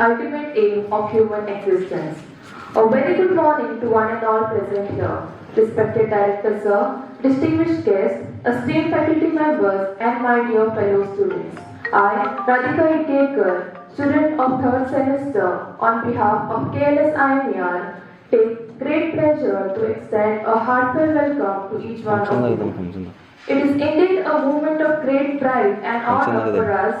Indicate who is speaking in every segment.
Speaker 1: ultimate aim of human existence. A very good morning to one and all present here. Respected Director Sir, distinguished guests, esteemed faculty members, and my dear fellow students. I, Ambedkar, student of 3rd semester, on behalf of KLS IMER, take great pleasure to extend a heartfelt welcome to each one of you. It is indeed a moment of great pride and honor for us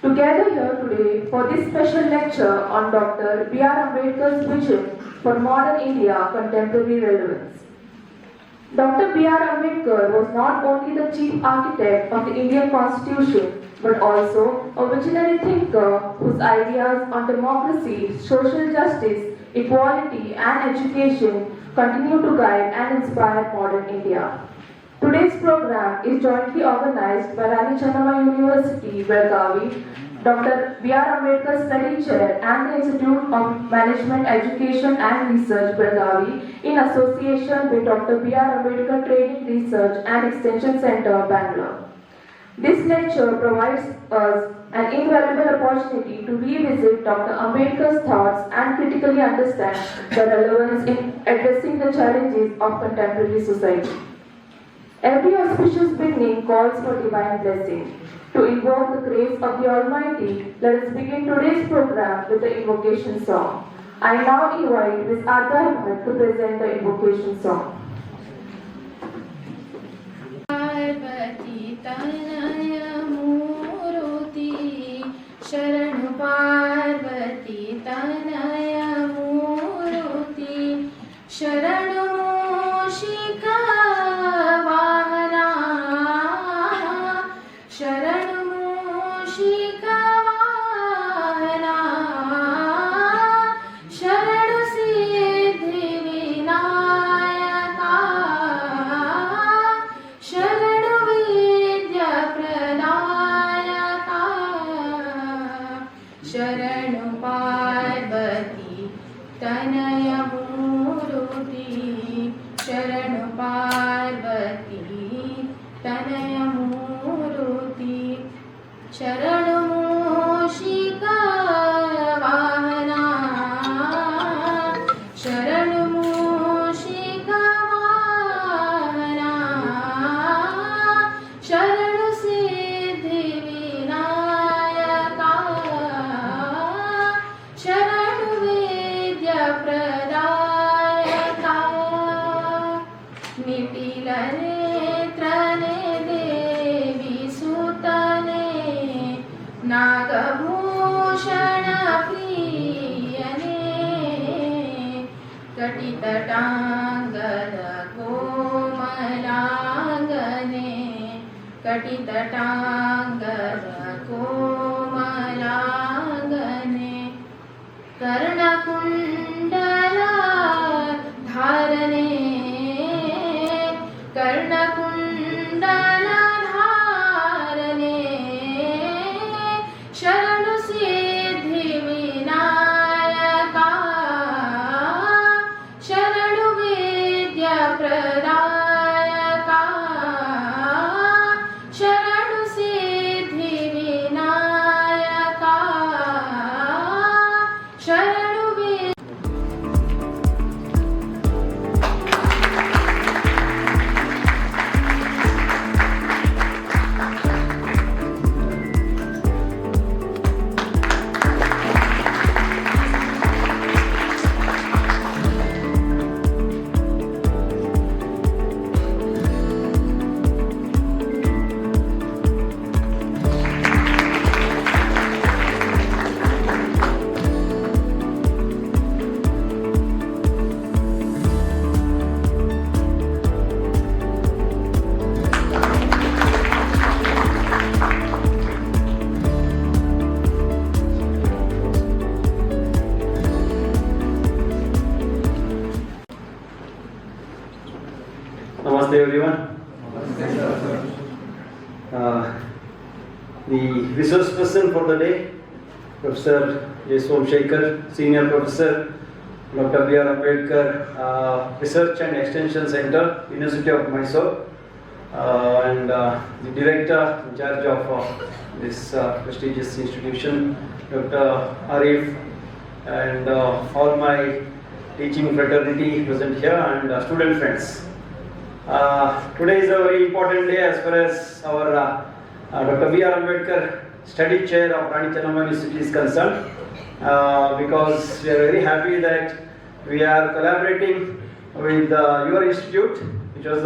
Speaker 1: to gather here today for this special lecture on Dr. B.R. Ambedkar's vision for modern India contemporary relevance. Dr. B.R. Ambedkar was not only the chief architect of the Indian Constitution, but also a visionary thinker whose ideas on democracy, social justice, equality, and education continue to guide and inspire modern India. Today's program is jointly organized by Rani Channamma University, Belagavi, Dr. B.R. Ambedkar Study Chair and the Institute of Management, Education and Research, Belagavi, in association with Dr. B.R. Ambedkar Training Research and Extension Center, Bangalore. This lecture provides us an invaluable opportunity to revisit Dr. Ambedkar's thoughts and critically understand the relevance in addressing the challenges of contemporary society. Every auspicious beginning calls for divine blessing. To invoke the grace of the Almighty, let us begin today's program with the invocation song. I now invite Ms. Arda Ahmed to present the invocation song.
Speaker 2: Sharanu Parvati Tanaya Muruti Sharanu Mushika Vahana Sharanu Mushika Vahana Sharanu Siddhi Vinayaka Sharanu Vidya Pradayaka Sharanu Parvati Tanaya Muruti Sharanu Parvati Tanaya Muruti Sharanu Mushika Vahana Sharanu Mushika Vahana Sharanu Siddhi Vinayaka Sharanu Vidya Pradayaka Nitila Netrane Devi Sutane Nagabhushana Priyane Katitatangada Komalangane Katitatangada Komalangane Karnakundala Dharane Karnakundala Dharane Sharanu Siddhi Vinayaka Sharanu Vidya Pradayaka Sharanu Siddhi Vinayaka Sharanu Vidya
Speaker 3: Namaste everyone. The resource person for the day, Professor Somashekar, Senior Professor, Dr. B.R. Ambedkar, Research and Extension Center, University of Mysore, and the Director in charge of this prestigious institution, Dr. Arif, and all my teaching fraternity present here and student friends. Today is a very important day as far as our Dr. B.R. Ambedkar Study Chair of Rani Channamma University is concerned, because we are very happy that we are collaborating with your institute, which was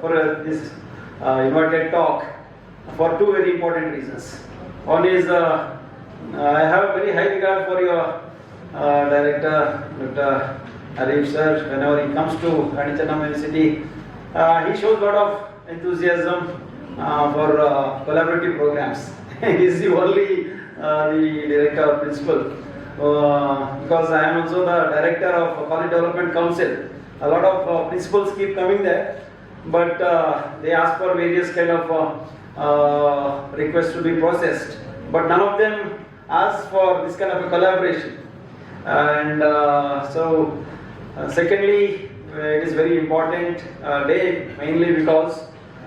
Speaker 3: for this invited talk for two very important reasons. One is I have a very high regard for your director, Dr. Arif sir. Whenever he comes to Rani Channamma University, he shows a lot of enthusiasm for collaborative programs. He is the only the director or principal, because I am also the director of College Development Council. A lot of principals keep coming there, but they ask for various kind of requests to be processed, but none of them ask for this kind of a collaboration. And secondly, it is very important day, mainly because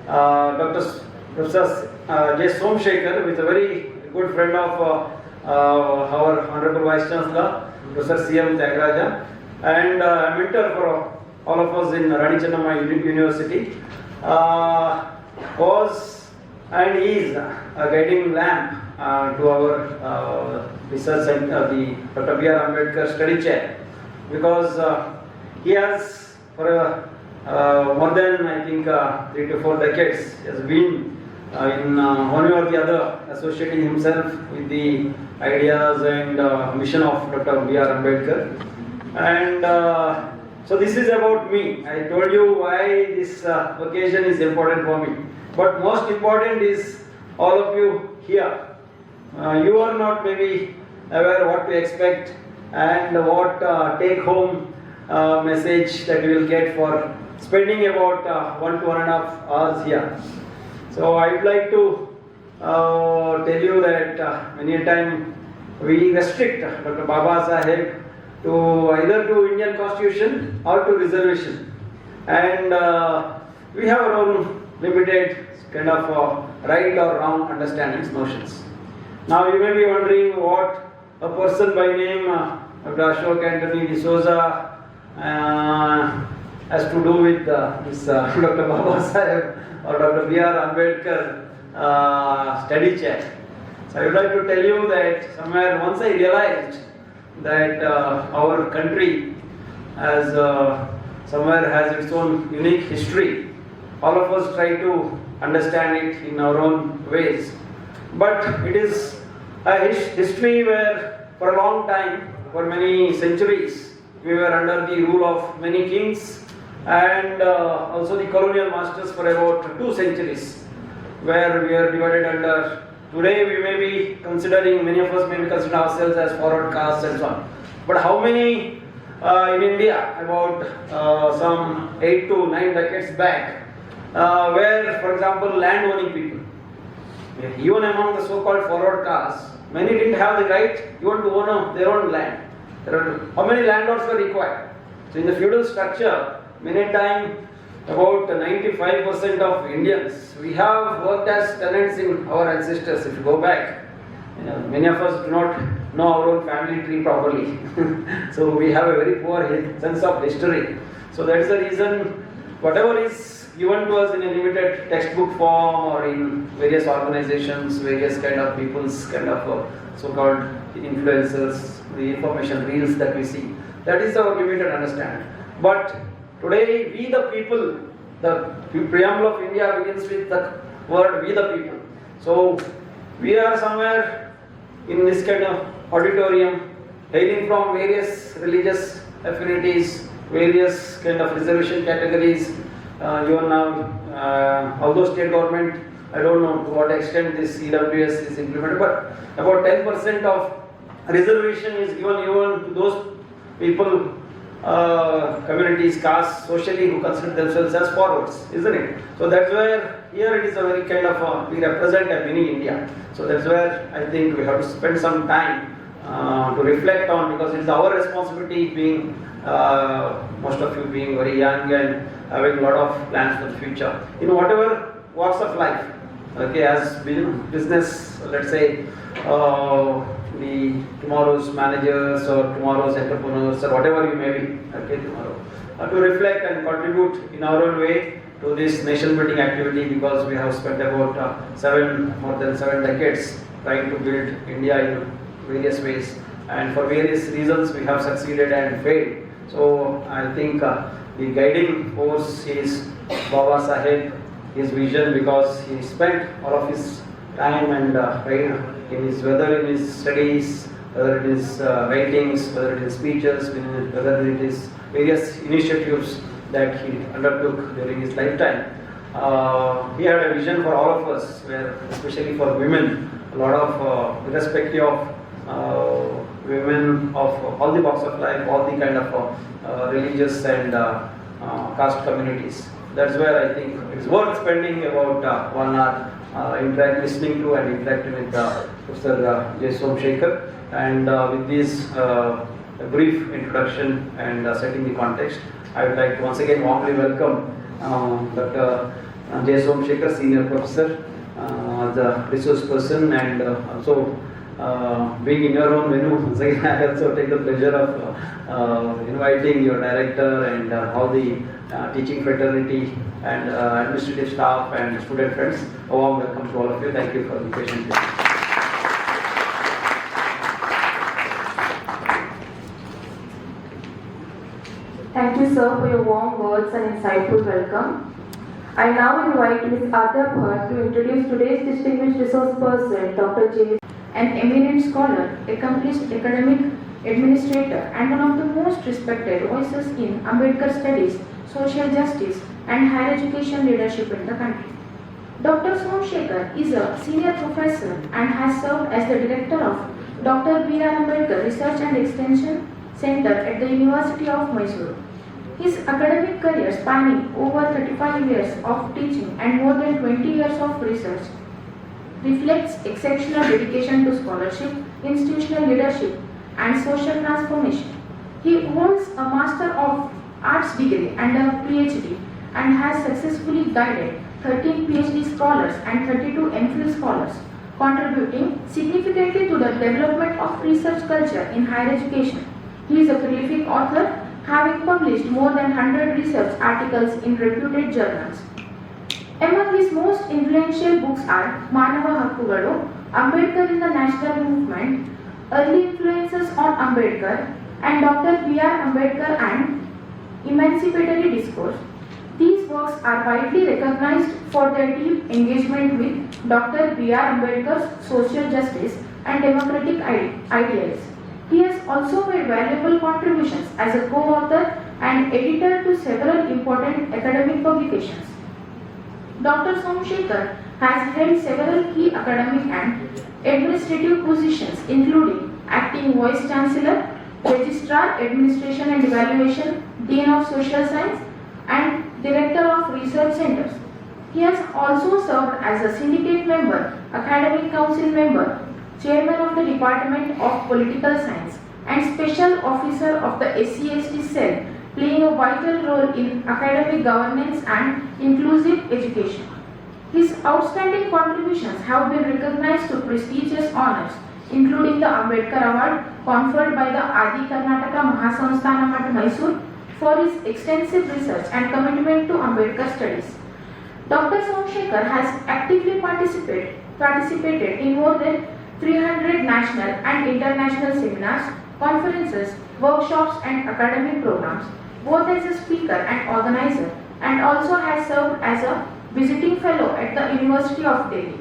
Speaker 3: Professor J. Somashekar, who is a very good friend of our Honorable Vice Chancellor, Professor C.M. Tyagaraja, and a mentor for all of us in Rani Channamma University, was and is a guiding lamp to our research center, the Dr. B.R. Ambedkar Study Chair, because he has for more than I think 3 to 4 decades has been in one way or the other associating himself with the ideas and mission of Dr. B.R. Ambedkar. And so this is about me. I told you why this occasion is important for me. But most important is all of you here. You are not maybe aware what to expect and what take home message that you will get for spending about 1 to 1.5 hours here. So I would like to tell you that many a time we restrict Dr. Baba Saheb to either to Indian Constitution or to reservation, and we have our own limited kind of right or wrong understandings, notions. Now you may be wondering what a person by name Dr. Ashok Anthony D'Souza has to do with this Dr. Baba Saheb or Dr. B.R. Ambedkar Study Chair. So I would like to tell you that somewhere once I realized that our country has somewhere has its own unique history. All of us try to understand it in our own ways, but it is a history where for a long time, for many centuries, we were under the rule of many kings and also the colonial masters for about 2 centuries, where we are divided under. Today we may be considering, many of us may be consider ourselves as forward castes and so on. But how many in India, about some 8 to 9 decades back, where, for example, land owning people, even among the so-called forward castes, many didn't have the right even to own their own land. How many landlords were required? So in the feudal structure, many times about 95% of Indians, we have worked as tenants in our ancestors. If you go back, many of us do not know our own family tree properly. So we have a very poor sense of history. So that is the reason whatever is given to us in a limited textbook form or in various organizations, various kind of people's kind of so-called influencers, the information reels that we see, that is our limited understanding. But today, we the people, the preamble of India begins with the word we the people. So we are somewhere in this kind of auditorium, hailing from various religious affinities, various kind of reservation categories. Even now, although state government, I don't know to what extent this EWS is implemented, but about 10% of reservation is given even to those people, communities, castes, socially who consider themselves as forwards, isn't it? So that's where here it is a very kind of we represent a mini India. So that's where I think we have to spend some time to reflect on, because it's our responsibility, being most of you being very young and having a lot of plans for the future in whatever walks of life. Okay, as business, let's say the tomorrow's managers or tomorrow's entrepreneurs or whatever you may be, okay, tomorrow, to reflect and contribute in our own way to this nation building activity, because we have spent about more than 7 decades trying to build India in various ways, and for various reasons we have succeeded and failed. So I think the guiding force is Baba Saheb, his vision, because he spent all of his time and whether in his studies, whether it is writings, whether it is speeches, whether it is various initiatives that he undertook during his lifetime. He had a vision for all of us, where especially for women, a lot of irrespective of women of all the walks of life, all the kind of religious and caste communities. That's where I think it's worth spending about 1 hour listening to and interacting with Professor J. Somashekar. And with this brief introduction and setting the context, I would like to once again warmly welcome Dr. J. Somashekar, Senior Professor, the resource person, and also being in your own venue. Once again, I also take the pleasure of inviting your director and all the teaching fraternity and administrative staff and student friends. A warm welcome to all of you. Thank you for the patient listening.
Speaker 1: Thank you, sir, for your warm words and insightful welcome. I now invite Ms. Adya Bhatt to introduce today's distinguished resource person, Dr. J.
Speaker 4: An eminent scholar, accomplished academic administrator, and one of the most respected voices in Ambedkar studies, social justice, and higher education leadership in the country. Dr. Somashekar is a senior professor and has served as the director of Dr. B.R. Ambedkar Research and Extension Center at the University of Mysuru. His academic career, spanning over 35 years of teaching and more than 20 years of research, reflects exceptional dedication to scholarship, institutional leadership, and social transformation. He holds a Master of Arts degree and a PhD, and has successfully guided 13 PhD scholars and 32 MPhil scholars, contributing significantly to the development of research culture in higher education. He is a prolific author, having published more than 100 research articles in reputed journals. Among his most influential books are Manava Hakkugalu, Ambedkar in the National Movement, Early Influences on Ambedkar, and Dr. B.R. Ambedkar and Emancipatory Discourse. These works are widely recognized for their deep engagement with Dr. B.R. Ambedkar's social justice and democratic ideals. He has also made valuable contributions as a co-author and editor to several important academic publications. Dr. Somashekar has held several key academic and administrative positions, including Acting Vice Chancellor, Registrar, Administration and Evaluation, Dean of Social Science, and Director of Research Centers. He has also served as a syndicate member, Academic Council member, Chairman of the Department of Political Science, and Special Officer of the SC/ST cell, playing a vital role in academic governance and inclusive education. His outstanding contributions have been recognized to prestigious honors, including the Ambedkar Award conferred by the Adi Karnataka Mahasamsthanam at Mysore for his extensive research and commitment to Ambedkar studies. Dr. Somashekar has actively participated in more than 300 national and international seminars, conferences, workshops, and academic programs, both as a speaker and organizer, and also has served as a visiting fellow at the University of Delhi.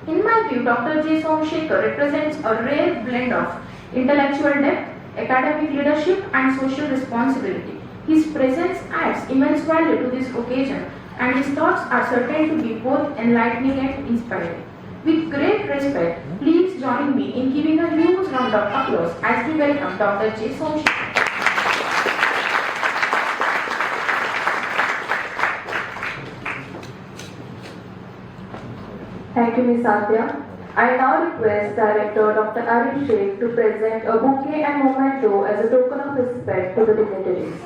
Speaker 4: In my view, Dr. J. Somashekar represents a rare blend of intellectual depth, academic leadership, and social responsibility. His presence adds immense value to this occasion, and his thoughts are certain to be both enlightening and inspiring. With great respect, please join me in giving a huge round of applause as we welcome Dr. J. Somashekar.
Speaker 1: Thank you, Ms. Adya. I now request Director Dr. Arif Sheikh to present a bouquet and memento as a token of respect to the dignitaries.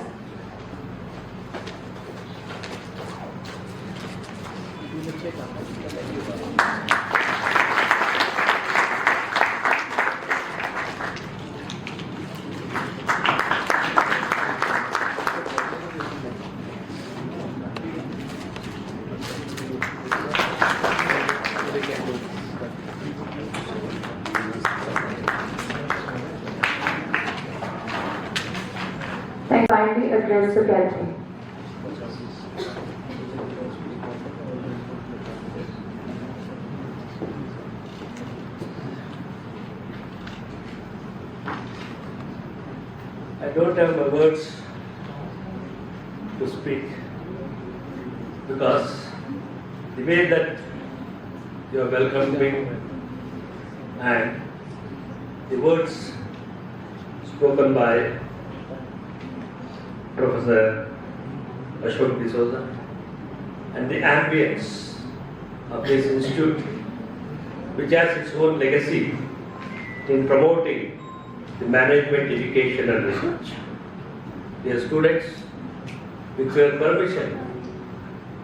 Speaker 1: solemnly address the gathering.
Speaker 5: I don't have my words to speak because the way that you are welcoming and the words spoken by Professor Ashok D'Souza and the ambience of this institute, which has its own legacy in promoting the management, education and research. Dear students, with your permission,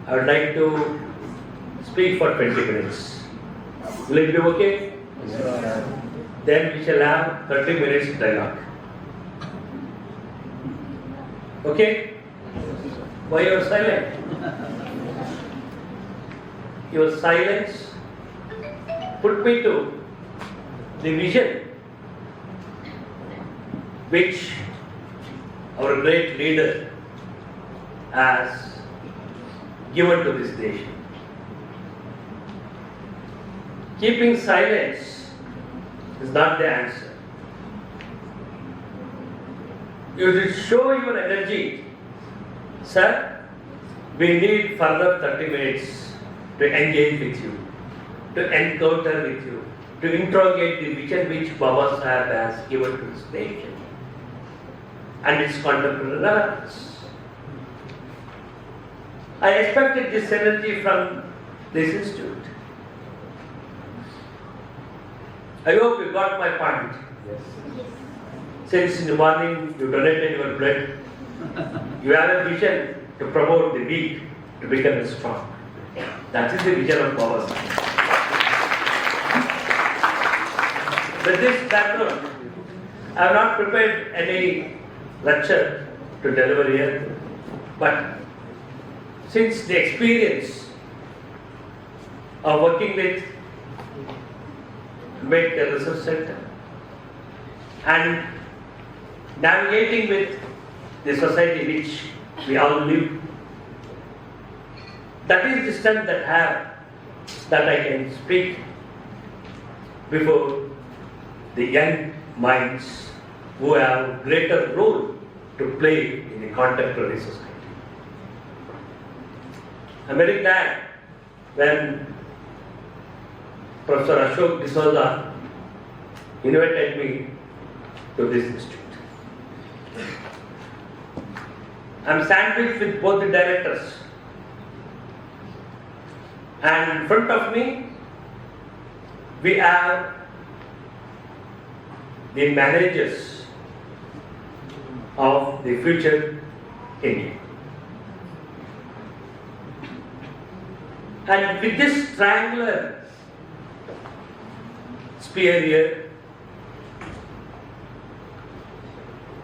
Speaker 5: I would like to speak for 20 minutes. Will it be okay? Then we shall have 30 minutes dialogue. Okay? Why you are silent? Your silence put me to the vision which our great leader has given to this nation. Keeping silence is not the answer. You should show your energy. Sir, we need further 30 minutes to engage with you, to encounter with you, to interrogate the vision which Baba Sahib has given to this nation and its contemporary relevance. I expected this energy from this institute. I hope you got my point. Yes. Since in the morning you donated your blood, you have a vision to promote the weak to become strong. That is the vision of Baba Sahib. With this background, I have not prepared any lecture to deliver here, but since the experience of working with Ambedkar Research Center and navigating with the society which we all live, that is the strength that I can speak before the young minds who have greater role to play in the contemporary society. I'm very glad when Professor Ashok D'Souza invited me to this institute. I'm sandwiched with both the directors, and in front of me we have the managers of the future India. And with this triangular sphere here,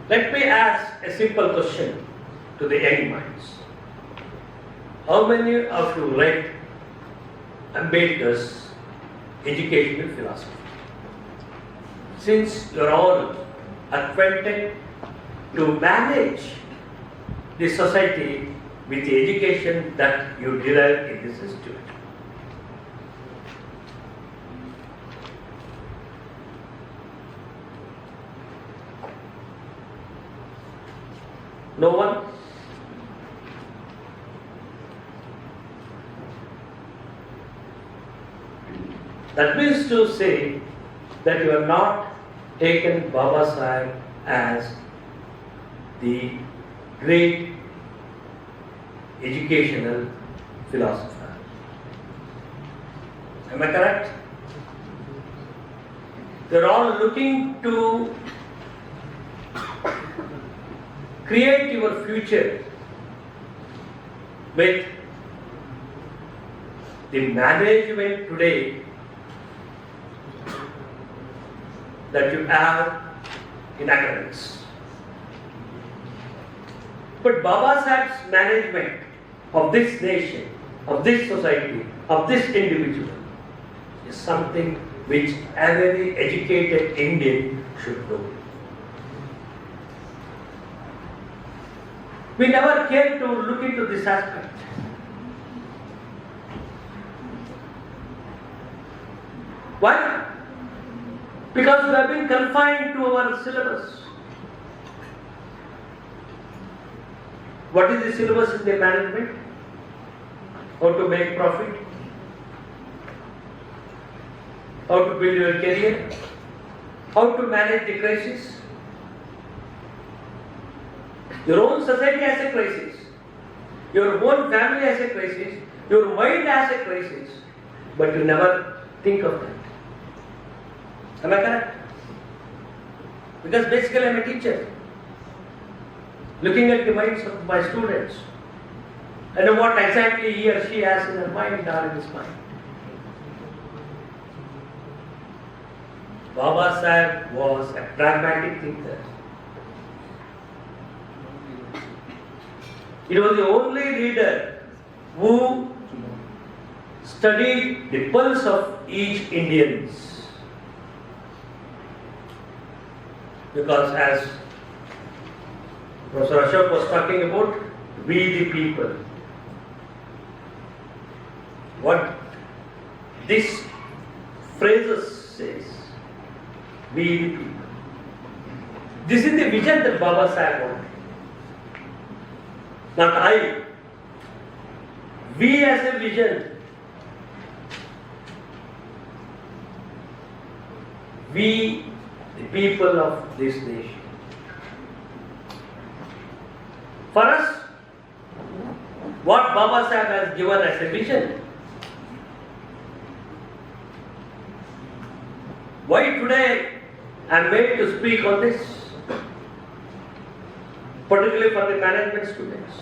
Speaker 5: let me ask a simple question to the young minds. How many of you read Ambedkar's educational philosophy? Since you are all acquainted to manage the society with the education that you derive in this institute. No one? That means to say that you have not taken Baba Sahib as the great educational philosopher. Am I correct? They're all looking to create your future with the management today that you have in academics. But Baba Sahib's management of this nation, of this society, of this individual is something which every educated Indian should know. We never came to look into this aspect. Why? Because we have been confined to our syllabus. What is the syllabus in the management? How to make profit? How to build your career? How to manage the crisis? Your own society has a crisis. Your own family has a crisis. Your mind has a crisis. But you never think of that. Am I correct? Because basically I am a teacher. Looking at the minds of my students. I know what exactly he or she has in her mind or in his mind. Baba Sahib was a pragmatic thinker. He was the only leader who studied the pulse of each Indian. Because as Professor Ashok was talking about, we the people. What this phrases says, we the people. This is the vision that Baba Sahib wanted. Not I. We as a vision. We, the people of this nation. For us, what Baba Sahib has given as a vision. Why today I am made to speak on this? Particularly for the management students.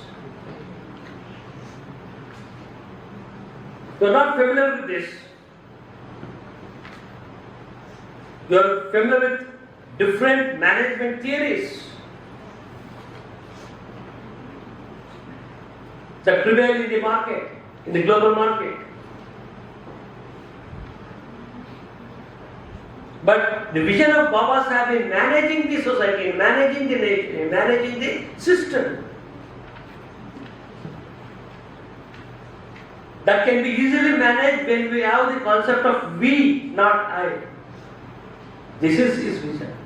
Speaker 5: You are not familiar with this. You are familiar with different management theories that prevail in the market, in the global market. But the vision of Baba Sahib in managing the society, in managing the nation, in managing the system, that can be easily managed when we have the concept of we, not I. This is his vision.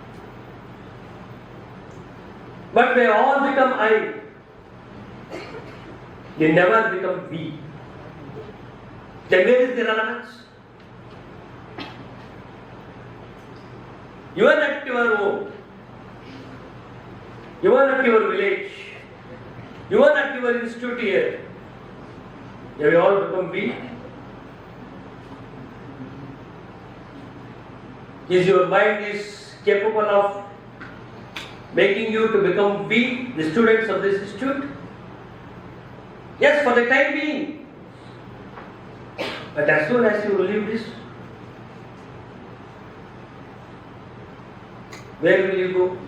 Speaker 5: But we all become I. They never become we. Then where is the relevance? You are at your home. You are at your village. You are at your institute here. Have you all become we? Is your mind is capable of making you to become we, the students of this institute? Yes, for the time being. But as soon as you leave this, where will you go?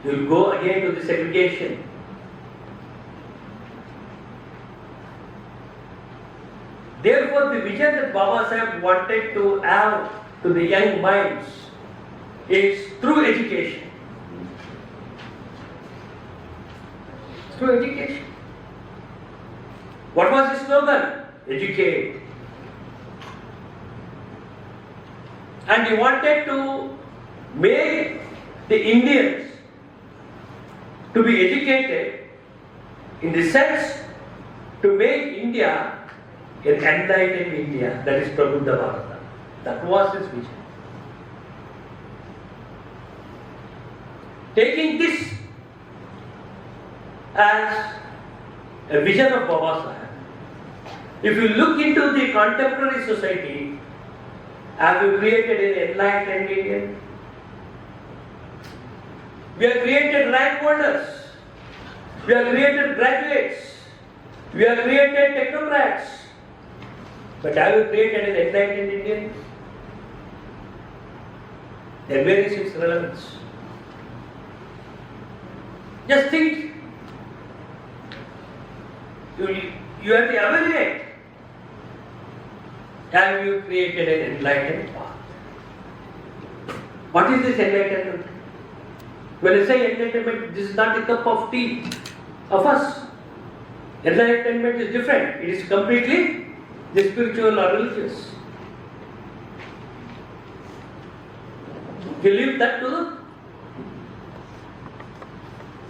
Speaker 5: You will go again to the segregation. Therefore, the vision that Baba Sahib wanted to have to the young minds is through education. Through education. What was his slogan? Educate. And he wanted to make the Indians to be educated in the sense to make India an enlightened India, that is Prabuddha Bharata. That was his vision. Taking this as a vision of Baba Sahib, if you look into the contemporary society, have you created an enlightened Indian? We have created rank holders. We have created graduates. We have created technocrats. But have you created an enlightened Indian? Then where is its relevance? Just think. You have to evaluate. Have you created an enlightened path? What is this enlightenment? When I say enlightenment, this is not a cup of tea of us. Enlightenment is different. It is completely the spiritual or religious. We leave that to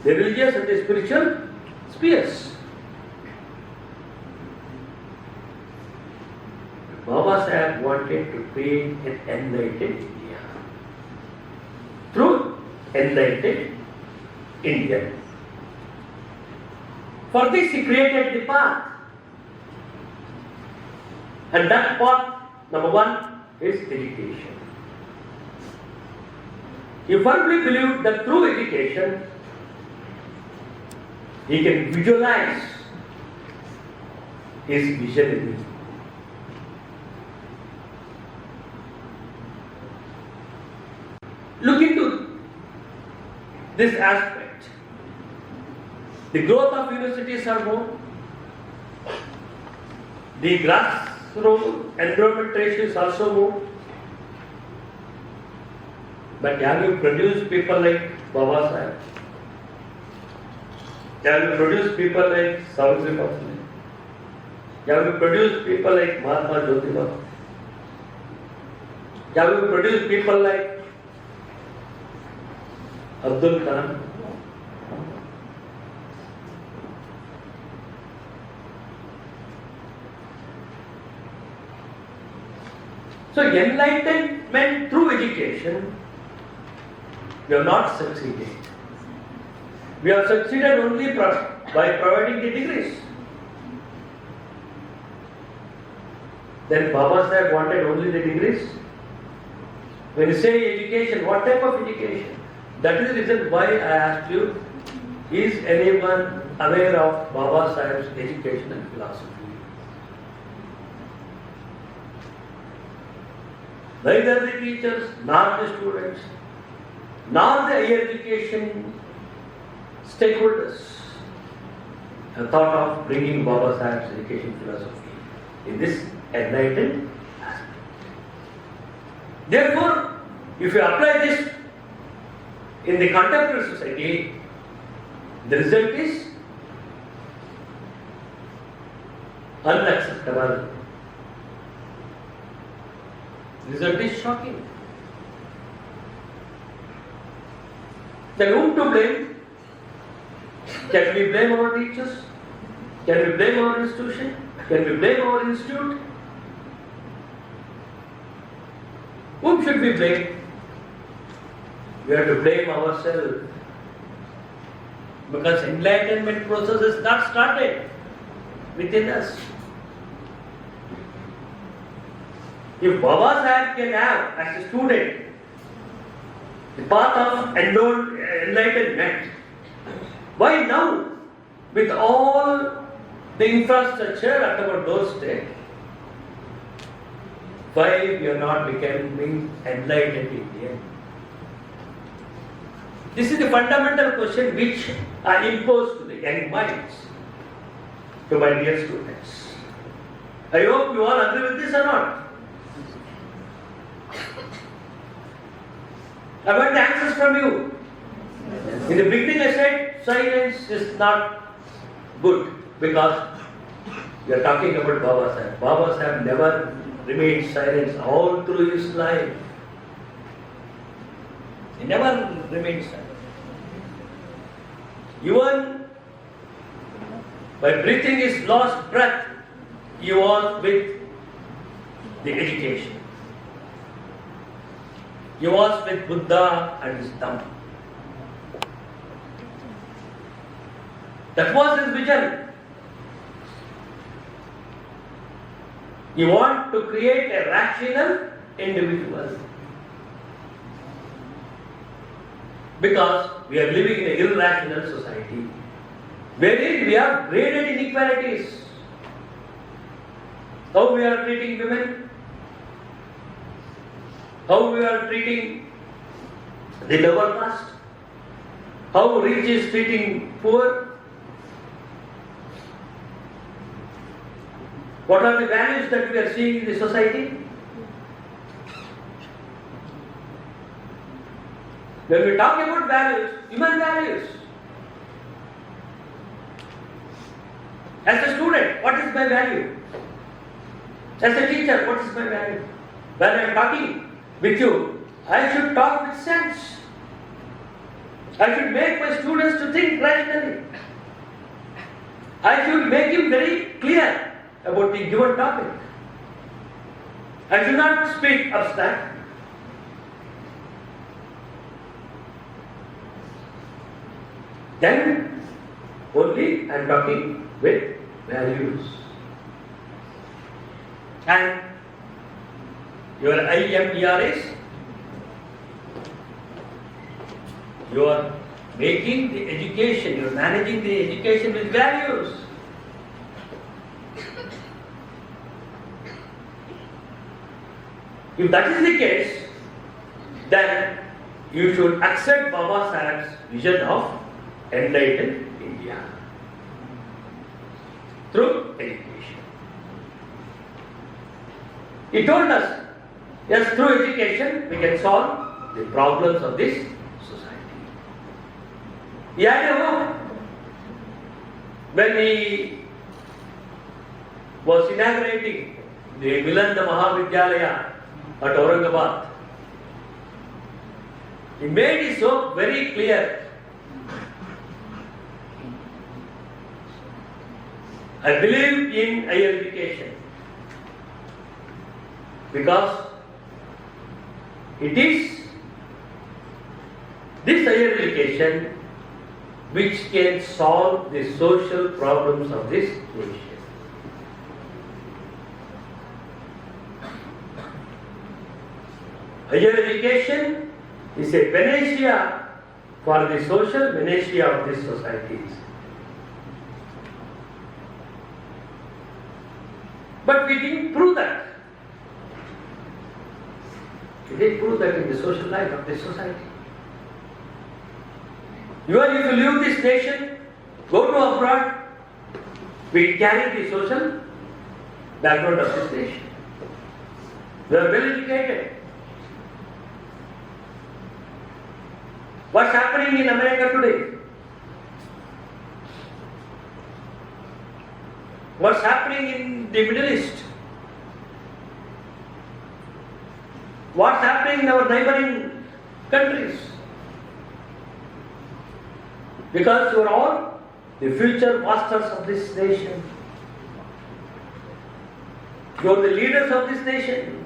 Speaker 5: the religious and the spiritual spheres. Baba Sahib wanted to create an enlightened India through enlightened India. For this he created the path. And that path, number one, is education. He firmly believed that through education, he can visualize his vision. Look into this aspect. The growth of universities are more. The grassroots enrollment ratio is also more. But have you produced people like Baba Sahib? Have you produced people like Savitri Bhushan? Have you produced people like Mahatma Jyotiba? Have you produced people like Abdul Kalam? So enlightenment through education, we have not succeeded. We have succeeded only by providing the degrees. Then Baba Sahib wanted only the degrees. When you say education, what type of education? That is the reason why I asked you, is anyone aware of Baba Sahib's education and philosophy? Neither the teachers, nor the students, nor the higher education stakeholders have thought of bringing Baba Sahib's education philosophy in this enlightened aspect. Therefore, if you apply this in the contemporary society, the result is unacceptable. The result is shocking. Then whom to blame? Can we blame our teachers? Can we blame our institution? Can we blame our institute? Whom should we blame? We have to blame ourselves. Because enlightenment process is not started within us. If Baba Sahib can have as a student the path of enlightenment, why now, with all the infrastructure at our doorstep, why we are not becoming enlightened Indian? This is the fundamental question which I impose to the young minds, to my dear students. I hope you all agree with this or not. I want the answers from you. In the beginning I said silence is not good because we are talking about Baba Sahib. Baba Sahib never remained silent all through his life. He never remained silent. Even by breathing his last breath, he was with the education. He was with Buddha and his Dhamma. That was his vision. He wanted to create a rational individual. Because we are living in an irrational society, wherein we have graded inequalities. How we are treating women, how we are treating the lower caste, how rich is treating poor. What are the values that we are seeing in the society? When we talk about values, human values. As a student, what is my value? As a teacher, what is my value? When I am talking with you, I should talk with sense. I should make my students to think rationally. I should make him very clear about the given topic. I should not speak abstract. Then only I am talking with values. And your IMER is you are making the education, you are managing the education with values. If that is the case, then you should accept Baba Saheb's vision of enlightened India through education. He told us, yes, through education we can solve the problems of this society. He had a hope when he was inaugurating the Milan Mahavidyalaya at Aurangabad. He made his hope very clear. I believe in higher education because it is this higher education which can solve the social problems of this nation. Higher education is a panacea for the social minutiae of these societies. But we didn't prove that. We didn't prove that in the social life of this society. You are, if you leave this nation, go to abroad, we carry the social background of this nation. We are well educated. What's happening in America today? What's happening in the Middle East? What's happening in our neighboring countries? Because you are all the future masters of this nation. You are the leaders of this nation.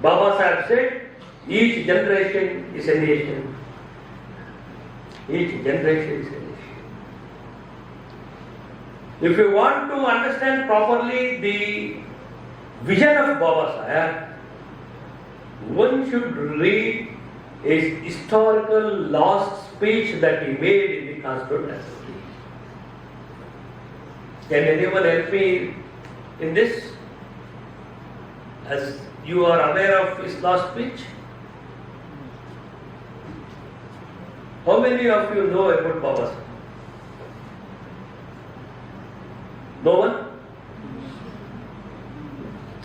Speaker 5: Baba Saheb said, each generation is a nation. Each generation is a nation. If you want to understand properly the vision of Baba Saheb, one should read his historical last speech that he made in the Constituent Assembly. Can anyone help me in this? As you are aware of his last speech? How many of you know about Baba Saheb? No one?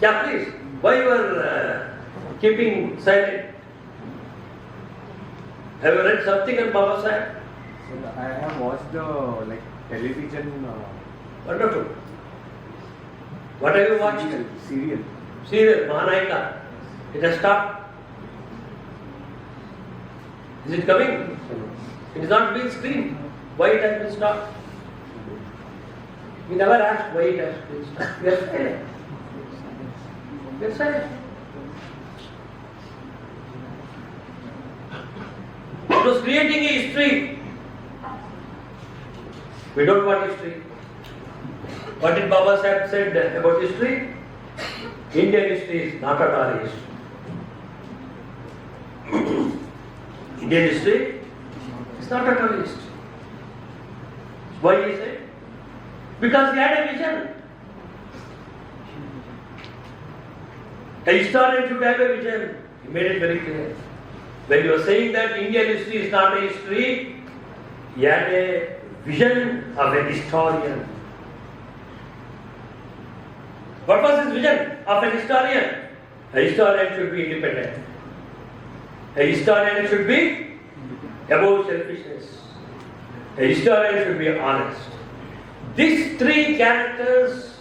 Speaker 5: Yeah, please. Why you are keeping silent? Have you read something on Baba Saheb?
Speaker 6: So I have watched the television.
Speaker 5: Wonderful. What have you watched?
Speaker 6: Serial.
Speaker 5: Serial, Mahanayika. It has stopped. Is it coming? It is not being screened. Why it has been stopped? We never asked why it has been stopped. We are silent. We are silent. It was creating a history. We don't want history. What did Baba Saheb said about history? Indian history is not at all history. Indian history is not at all history. Why he said? Because he had a vision. A historian should have a vision. He made it very clear. When you are saying that Indian history is not a history, he had a vision of a historian. What was his vision of an historian? A historian should be independent. A historian should be above selfishness. A historian should be honest. These three characters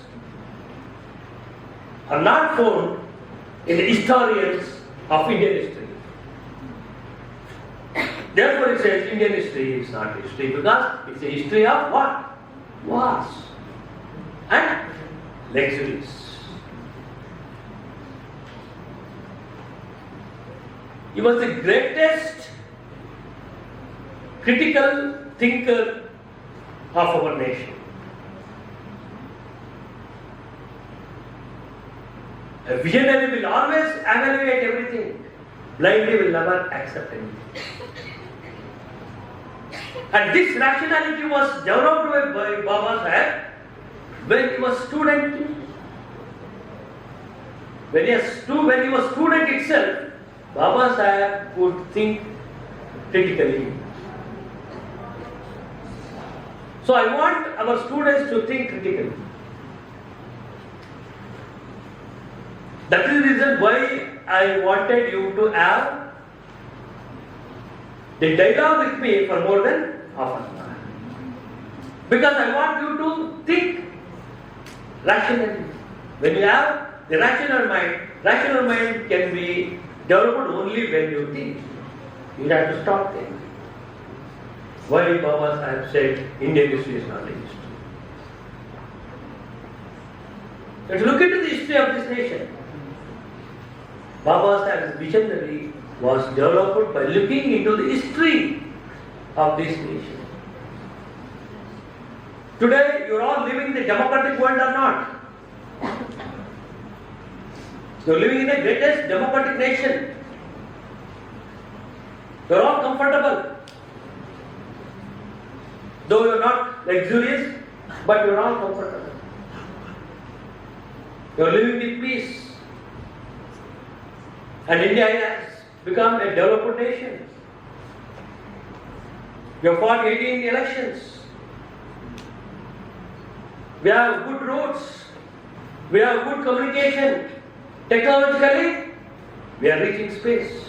Speaker 5: are not found in the historians of Indian history. Therefore, it says Indian history is not history because it's a history of what? Wars and luxuries. He was the greatest critical thinker of our nation. A visionary will always evaluate everything. Blindly will never accept anything. And this rationality was developed by Baba Sahib when he was student. When he was student itself, Baba Sahib could think critically. So I want our students to think critically. That is the reason why I wanted you to have the dialogue with me for more than half an hour. Because I want you to think rationally. When you have the rational mind can be developed only when you think. You have to stop thinking. Why Baba Sahib said Indian history is not a history. Let's look into the history of this nation. Baba Sahib's visionary was developed by looking into the history of this nation. Today, you are all living in the democratic world or not? You are living in the greatest democratic nation. You are all comfortable. Though you are not luxurious, but you are all comfortable. You are living with peace. And India has become a developed nation. We have fought 18 elections. We have good roads. We have good communication. Technologically, we are reaching space.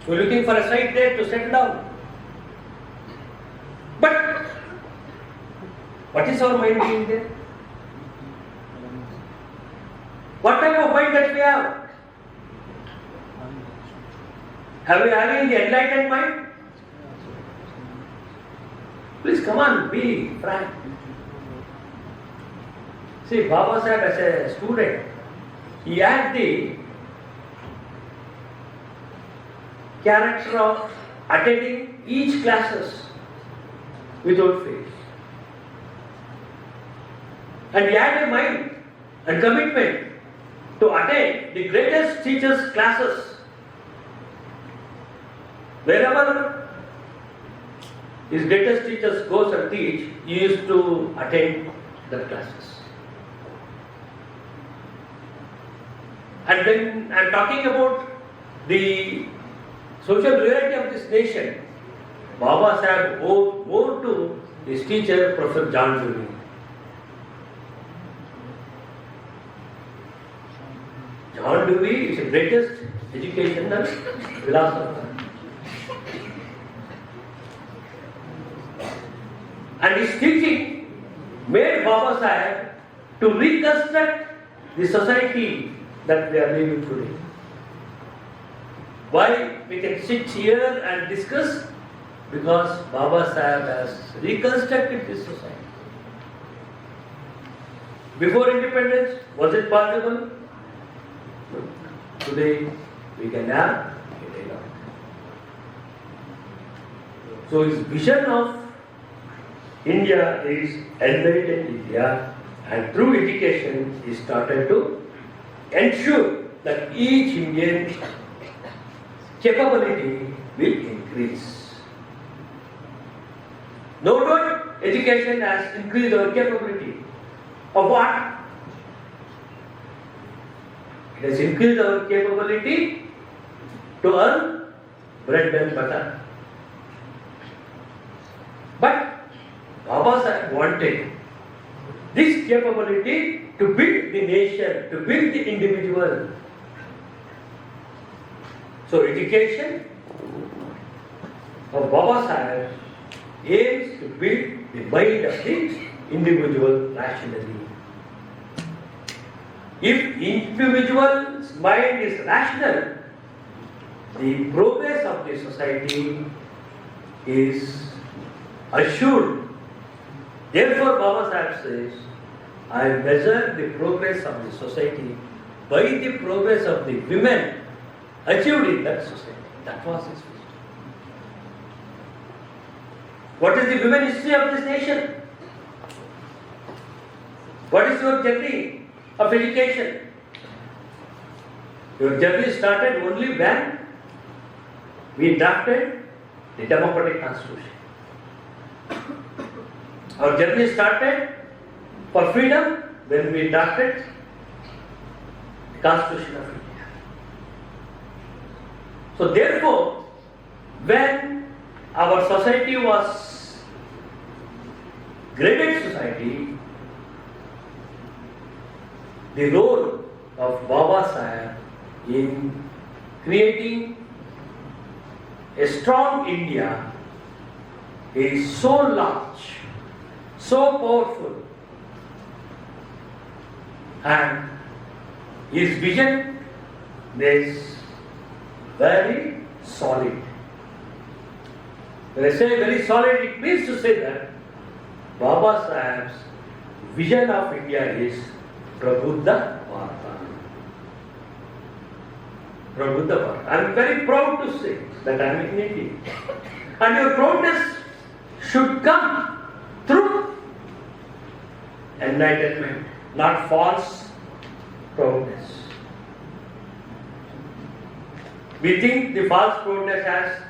Speaker 5: We are looking for a site there to settle down. But what is our mind doing there? What type of mind that we have? Have we having the enlightened mind? Please come on, be frank. See, Baba Sahib as a student, he had the character of attending each classes without fail. And he had a mind and commitment to attend the greatest teachers' classes. Wherever his greatest teachers goes and teach, he used to attend the classes. And when I am talking about the social reality of this nation, Baba Sahib owed more to his teacher, Professor John Dewey. John Dewey is the greatest educational philosopher. And his teaching made Baba Sahib to reconstruct the society that we are living today. Why we can sit here and discuss? Because Baba Sahib has reconstructed this society. Before independence, was it possible? No. Today, we can have a dialogue. So his vision of India is enlightened India, and through education he started to ensure that each Indian capability will increase. No doubt education has increased our capability. Of what? It has increased our capability to earn bread and butter. But Baba Sahib wanted this capability to build the nation, to build the individual. So education of Baba Sahib aims to build the mind of the individual rationally. If individual's mind is rational, the progress of the society is assured. Therefore, Baba Sahib says, I measure the progress of the society by the progress of the women achieved in that society. That was his vision. What is the women history of this nation? What is your journey of education? Your journey started only when we drafted the democratic constitution. Our journey started for freedom when we drafted the Constitution of India. So therefore, when our society was graded society, the role of Baba Sahib in creating a strong India is so large, so powerful, and his vision is very solid. When I say very solid, it means to say that Baba Sahib's vision of India is Prabuddha Bharata. Prabuddha Bharata. I am very proud to say that I am in India. And your proudness should come through enlightenment, not false proudness. We think the false proudness as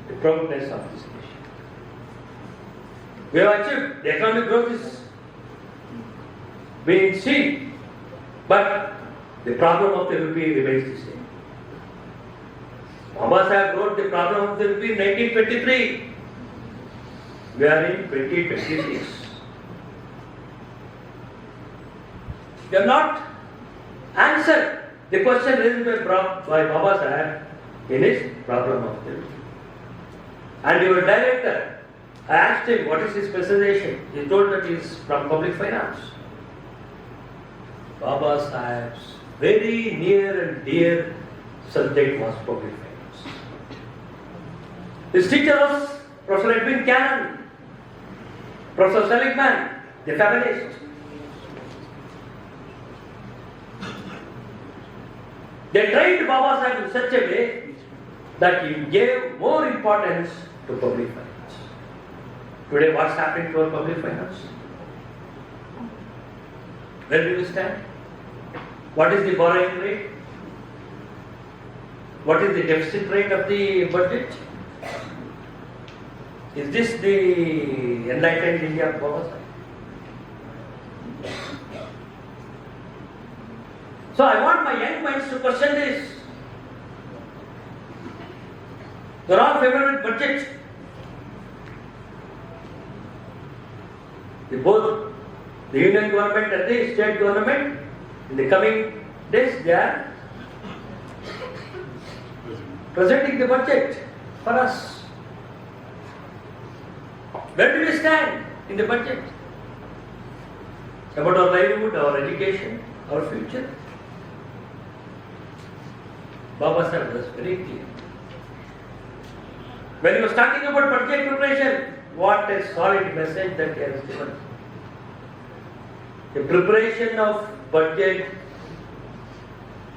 Speaker 5: the proudness of this nation. We have achieved, the economic growth is being seen, but the problem of the rupee remains the same. Baba Sahib wrote the problem of the rupee in 1923. We are in 2026. We have not answered the question raised by Baba Sahib in his problem of the rupee. And your director, I asked him what is his specialization. He told that he is from public finance. Baba Sahib's very near and dear subject was public finance. His teacher was Professor Edwin Cannon, Professor Seligman, the feminists. They trained Baba Sahib in such a way that he gave more importance to public finance. Today, what's happening to our public finance? Where do we stand? What is the borrowing rate? What is the deficit rate of the budget? Is this the enlightened India of Baba Sahib? So I want my young minds to question this. They're all favorite budget. Both the union government and the state government in the coming days they are presenting the budget for us. Where do we stand in the budget? About our livelihood, our education, our future. Baba Sahib was very clear. When he was talking about budget preparation, what a solid message that he has given. The preparation of budget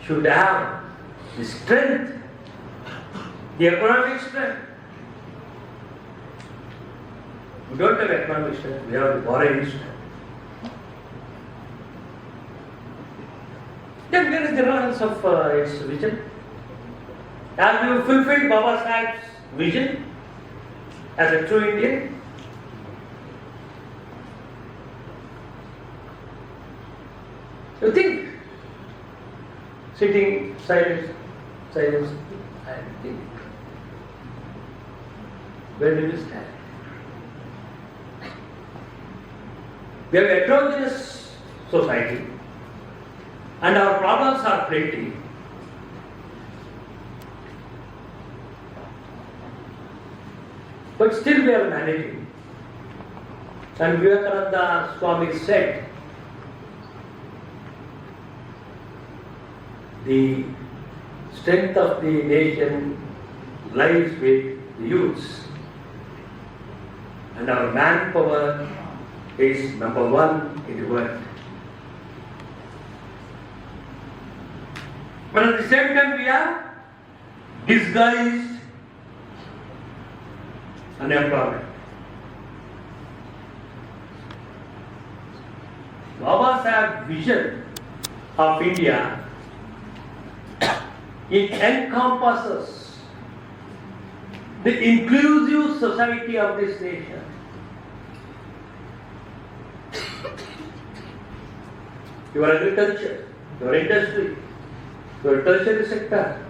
Speaker 5: should have the strength, the economic strength. We don't have economic strength, we have the borrowing strength. Then where is the relevance of its vision? Have you fulfilled Baba Sahib's vision as a true Indian? You think, sitting silent, and think. Where do we stand? We have a heterogeneous society, and our problems are plenty. But still we are managing. And Vivekananda Swami said, the strength of the nation lies with the youths. And our manpower is number one in the world. But at the same time we are disguised unemployment. Baba Sahib's vision of India, it encompasses the inclusive society of this nation. Your agriculture, your industry, your tertiary sector,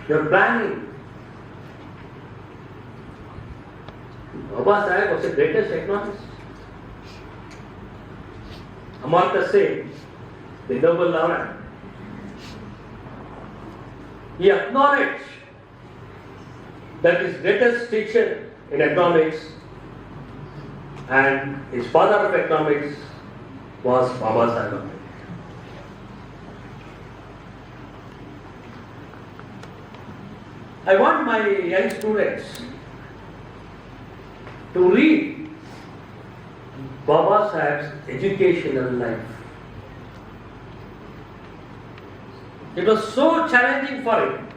Speaker 5: your planning. Baba Sahib was the greatest economist. Amartya Sen, the Nobel laureate, he acknowledged that his greatest teacher in economics and his father of economics was Baba Sahib. I want my young students to read Baba Sahib's educational life. It was so challenging for him,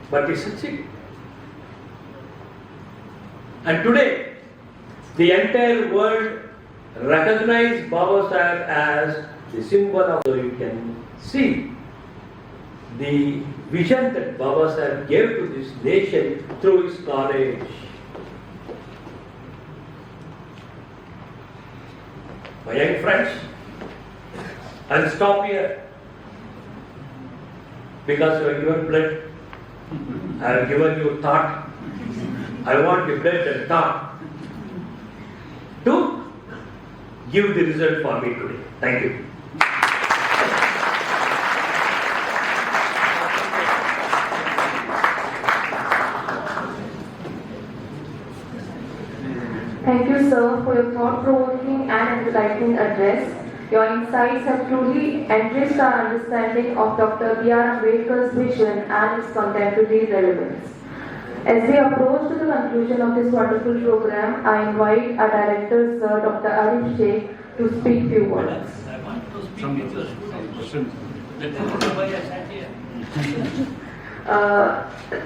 Speaker 5: but he succeeded. And today, the entire world recognizes Baba Sahib as the symbol of, so you can see the vision that Baba Sahib gave to this nation through his knowledge. My young friends, I'll stop here because you have given blood. I have given you thought. I want the blood and thought to give the result for me today. Thank you.
Speaker 1: Thank you, sir, for your thought-provoking and enlightening address. Your insights have truly enriched our understanding of Dr. B.R. Ambedkar's vision and its contemporary relevance. As we approach to the conclusion of this wonderful program, I invite our director, Sir Dr. Arif Sheikh, to speak few words.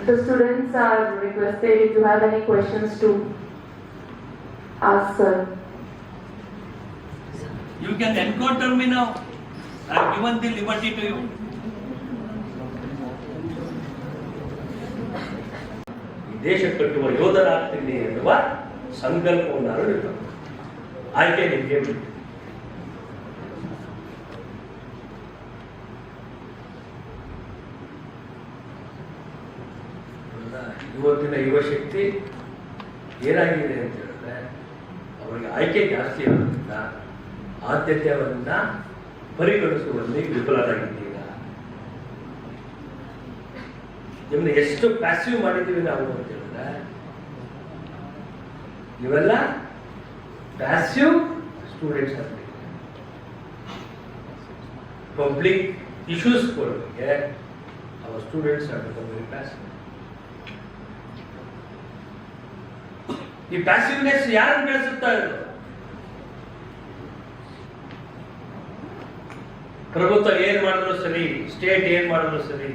Speaker 1: The students are requested if you have any questions to ask, sir.
Speaker 7: You can encounter me now. I have given the liberty to you.
Speaker 5: ದೇಶ ಕಟ್ಟುವ ಯೋಧರಾಗ್ತೀನಿ ಎನ್ನುವ ಸಂಕಲ್ಪವನ್ನು ಅರಳಿತು. ಆಯ್ಕೆ ನಿಮಗೆ ಬಿಟ್ಟು. ಇವತ್ತಿನ ಯುವ ಶಕ್ತಿ ಏನಾಗಿದೆ ಅಂತ ಹೇಳಿದ್ರೆ ಅವರಿಗೆ ಆಯ್ಕೆ ಜಾಸ್ತಿ ಇರೋದ್ರಿಂದ ಆದ್ಯತೆಯನ್ನ ಪರಿಗಣಿಸುವಲ್ಲಿ ವಿಫಲರಾಗಿದ್ದೀಗ. ನಿಮ್ಮನ್ನ ಎಷ್ಟು ಪ್ಯಾಸಿವ್ ಮಾಡಿದ್ದೀವಿ ನಾವು ಅಂತ ಹೇಳಿದ್ರೆ ಇವೆಲ್ಲ ಪ್ಯಾಸಿವ್ ಸ್ಟೂಡೆಂಟ್ಸ್ ಆಗಲಿ ಪಬ್ಲಿಕ್ ಇಶ್ಯೂಸ್ ಕೊಡೋರಿಗೆ our students are become very passive. ಈ ಪ್ಯಾಸಿವ್ನೆಸ್ ಯಾರನ್ನು ಬೆಳೆಸುತ್ತಾ ಇರೋದು? ಪ್ರಭುತ್ವ ಏನ್ ಮಾಡಿದ್ರು ಸರಿ, ಸ್ಟೇಟ್ ಏನ್ ಮಾಡಿದ್ರು ಸರಿ.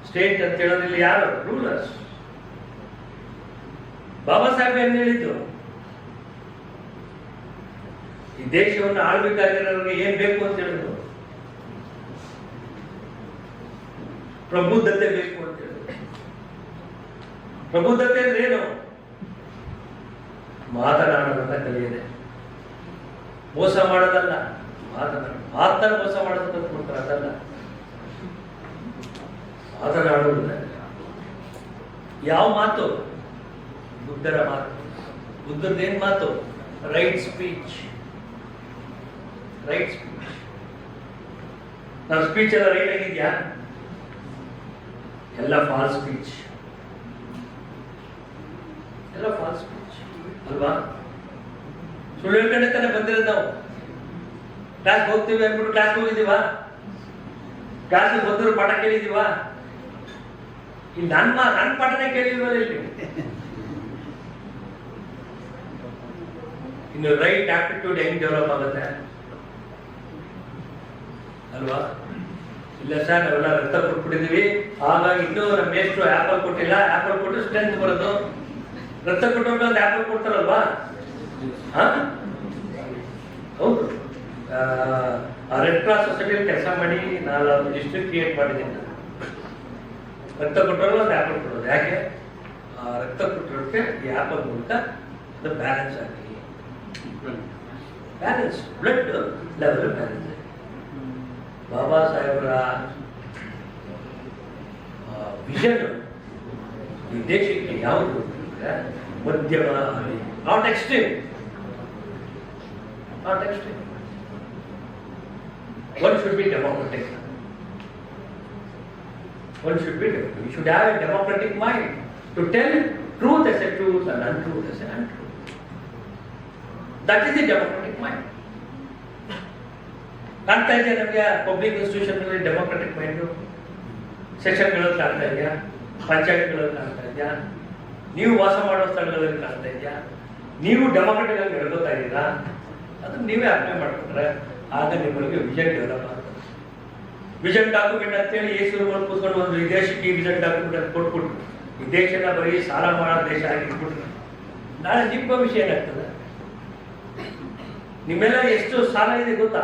Speaker 5: ಸ್ಟೇಟ್ ಅಂತ ಹೇಳೋದ್ರಲ್ಲಿ ಯಾರು ರೂಲರ್ಸ್? ಬಾಬಾ ಸಾಹೇಬ್ ಏನ್ ಹೇಳಿದ್ರು? ಈ ದೇಶವನ್ನು ಆಳ್ಬೇಕಾಗಿರೋರಿಗೆ ಏನ್ ಬೇಕು ಅಂತ ಹೇಳಿದ್ರು? ಪ್ರಬುದ್ಧತೆ ಬೇಕು ಅಂತ ಹೇಳಿದ್ರು. ಪ್ರಬುದ್ಧತೆ ಅಂದ್ರೆ ಏನು? ಮಾತನಾಡೋದನ್ನ ಕಲಿಯದೆ, ಮೋಸ ಮಾಡೋದಲ್ಲ, ಮಾತನಾಡ ಮೋಸ ಮಾಡೋದಕ್ಕೆ ಅದಲ್ಲ, ಮಾತನಾಡುವುದಿಲ್ಲ. ಯಾವ ಮಾತು? ಬುದ್ಧರ ಮಾತು. ಬುದ್ಧದ ಏನ್ ಮಾತು? Right speech. Right speech. ನಾವು ಸ್ಪೀಚ್ ಎಲ್ಲ ರೈಟ್ ಆಗಿದ್ಯಾ? ಎಲ್ಲ ಫಾಲ್ಸ್ ಸ್ಪೀಚ್. ಎಲ್ಲ ಫಾಲ್ಸ್ ಸ್ಪೀಚ್ ಅಲ್ವಾ? ಸುಳ್ಳು ಹೇಳ್ಕೊಂಡೆ ತಾನೆ ಬಂದಿರೋದು ನಾವು. ಕ್ಲಾಸ್ ಹೋಗ್ತೀವಿ ಅಂದ್ಬಿಟ್ಟು ಕ್ಲಾಸ್ ಹೋಗಿದ್ದೀವಾ? ಕ್ಲಾಸಿಗೆ ಬಂದರು ಪಾಠ ಕೇಳಿದೀವಾ? ಇಲ್ಲಿ ನನ್ನ ಪಾಠನೇ ಕೇಳಿಲ್ವಲ್ಲ ಇಲ್ಲಿ. ಇನ್ನು ರೈಟ್ ಆಪ್ಟಿಟ್ಯೂಡ್ ಹೆಂಗ್ ಡೆವಲಪ್ ಆಗುತ್ತೆ ಅಲ್ವಾ? ಇಲ್ಲ ಸರ್ ನಾವೆಲ್ಲ ರಕ್ತ ಕೊಟ್ಬಿಟ್ಟಿದೀವಿ, ಹಾಗಾಗಿ ಇನ್ನೂ ನಮ್ಮ ಮೇಷ್ಟ್ರು ಆ್ಯಪಲ್ ಕೊಟ್ಟಿಲ್ಲ, ಆ್ಯಪಲ್ ಕೊಟ್ಟು ಸ್ಟ್ರೆಂತ್ ಬರೋದು. ರಕ್ತ ಕೊಟ್ಟವ್ರಿಗೆ ಒಂದು ಆ್ಯಪಲ್ ಕೊಡ್ತಾರಲ್ವಾ? ಹೌದು. ರೆಡ್ ಕ್ರಾಸ್ ಸೊಸೈಟಿಯಲ್ಲಿ ಕೆಲಸ ಮಾಡಿ ನಾನು ಡಿಸ್ಟ್ರಿಕ್ಟ್ ಕ್ರಿಯೇಟ್ ಮಾಡಿದ್ದೀನಿ. ರಕ್ತ ಕೊಟ್ಟವ್ರಿಗೆ ಒಂದು ಆ್ಯಪಲ್ ಕೊಡೋದು. ಯಾಕೆ? ರಕ್ತ ಕೊಟ್ಟರೋಕ್ಕೆ ಈ ಆ್ಯಪಲ್ ಮೂಲಕ ಅದು ಬ್ಯಾಲೆನ್ಸ್ ಆಗಲಿ. Balance, blood level balance. Baba ಸಾಹೇಬರ ವಿಷನ್ ಈ ದೇಶಕ್ಕೆ ಯಾವುದು ಮಧ್ಯಮ, not extreme. One should be democratic. You should have a democratic mind to tell truth as a truth and untruth as an untruth. That is the democratic mind. ಕಾಣ್ತಾ ಇದೆಯಾ ನಮಗೆ public institution democratic mind? ಸೆಷನ್ಗಳಲ್ಲಿ ಕಾಣ್ತಾ ಇದೆಯಾ? ಪಂಚಾಯತ್ಗಳಲ್ಲಿ ಕಾಣ್ತಾ ಇದೆಯಾ? ನೀವು ವಾಸ ಮಾಡೋ ಸ್ಥಳಗಳಲ್ಲಿ ಕಾಣ್ತಾ ಇದೆಯಾ? ನೀವು ಡೆಮೋಕ್ರೆಟಿಕ್ ಆಗಿ ನಡ್ಕೋತಾ ಇದ್ದೀರಾ? ಅದನ್ನ ನೀವೇ ಅರ್ಥ ಮಾಡ್ಕೊಂಡ್ರೆ ಆಗ ನಿಮ್ಮಗಳಿಗೆ ವಿಷನ್ ಡೆವಲಪ್ ಆಗ್ತದೆ. ವಿಷನ್ ಡಾಕ್ಯುಮೆಂಟ್ ಅಂತೇಳಿ ಏಸೂರುಗಳು ಕೂತ್ಕೊಂಡು ಒಂದು ಈ ದೇಶಕ್ಕೆ ಈ ವಿಷನ್ ಡಾಕ್ಯುಮೆಂಟ್ ಅಂತ ಕೊಟ್ಬಿಟ್ರು, ಈ ದೇಶನ ಬರೀ ಸಾಲ ಮಾಡೋ ದೇಶ ಆಗಿಟ್ಬಿಟ್ರು, ನಾಳೆ ನಿಮ್ಮ ವಿಷಯ ಏನಾಗ್ತದೆ? ನಿಮ್ಮೆಲ್ಲ ಎಷ್ಟು ಸಾಲ ಇದೆ ಗೊತ್ತಾ?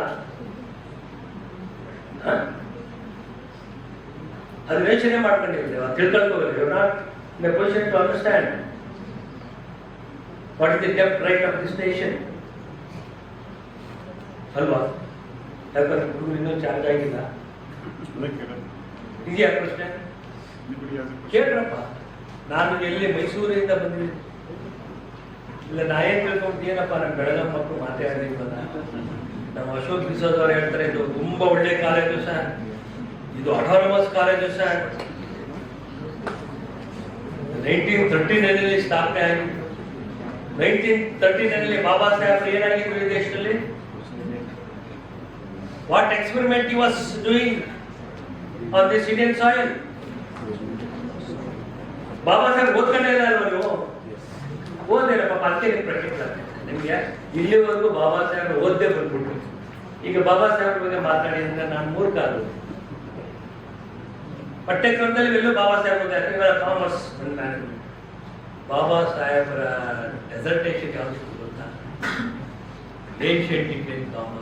Speaker 5: ಅದು ಯೋಚನೆ ಮಾಡ್ಕೊಂಡಿರ್ತೇವೆ, ತಿಳ್ಕೊಳ್ಕೋಬೇಕು. You not in a position to understand what is the depth right of this nation ಅಲ್ವಾ? ಯಾಕಂದ್ರೆ ಹುಡುಗರು ಇನ್ನೂ ಚಾರ್ಜ್ ಆಗಿಲ್ಲ. ಇದೆಯಾ ಪ್ರಶ್ನೆ? ಕೇಳ್ರಪ್ಪ. ನಾನು ಎಲ್ಲಿ ಮೈಸೂರಿಂದ ಬಂದಿದ್ದೀನಿ, ಇಲ್ಲ ನಾ ಏನ್ ತಿಳ್ಕೊಂಡೇನಪ್ಪ, ನಮ್ಮ ಬೆಳಗಾವಿ ಮಕ್ಕಳು ಮಾತಾಡಿದ್ವಲ್ಲ, ನಮ್ಮ ಅಶೋಕ್ ಬಿಸೋದವ್ರು ಹೇಳ್ತಾರೆ ಇದು ತುಂಬಾ ಒಳ್ಳೆ ಕಾಲೇಜು ಸರ್, ಇದು ಅಟಾನಮಸ್ ಕಾಲೇಜು ಸರ್, 1939 ಸ್ಥಾಪನೆ ಆಗಿತ್ತು. 1939 ಬಾಬಾ ಸಾಹೇಬ್ ಏನಾಗಿದ್ರು ಈ ದೇಶದಲ್ಲಿ? What experiment he was doing on this Indian soil? Baba Saheb ಓದ್ಕೊಂಡೇ ಇಲ್ಲ ಅಲ್ವಾ ನೀವು? ಓದೇನಪ್ಪ, ಅದಕ್ಕೆ ಪ್ರಾಕ್ಟಿಕಲ್ ಆಗ್ತದೆ ನಿಮಗೆ. ಇಲ್ಲಿವರೆಗೂ ಬಾಬಾ ಸಾಹೇಬ್ ಓದ್ದೇ ಬಂದ್ಬಿಟ್ರು. ಈಗ ಬಾಬಾ ಸಾಹೇಬ್ ಬಗ್ಗೆ ಮಾತಾಡಿ ಅಂದ್ರೆ ನಾನು ಮೂರ್ಖ ಅದು. ಪಠ್ಯಕ್ರಮದಲ್ಲಿ ಎಲ್ಲೂ ಬಾಬಾ ಸಾಹೇಬ್ ಕಾಮರ್ಸ್ ಮ್ಯಾನೇಜ್ಮೆಂಟ್. ಬಾಬಾ ಸಾಹೇಬರ ಡೆಸರ್ಟೇಷನ್ ಯಾವ್ದು ಗೊತ್ತಾ? Ancient Indian commerce.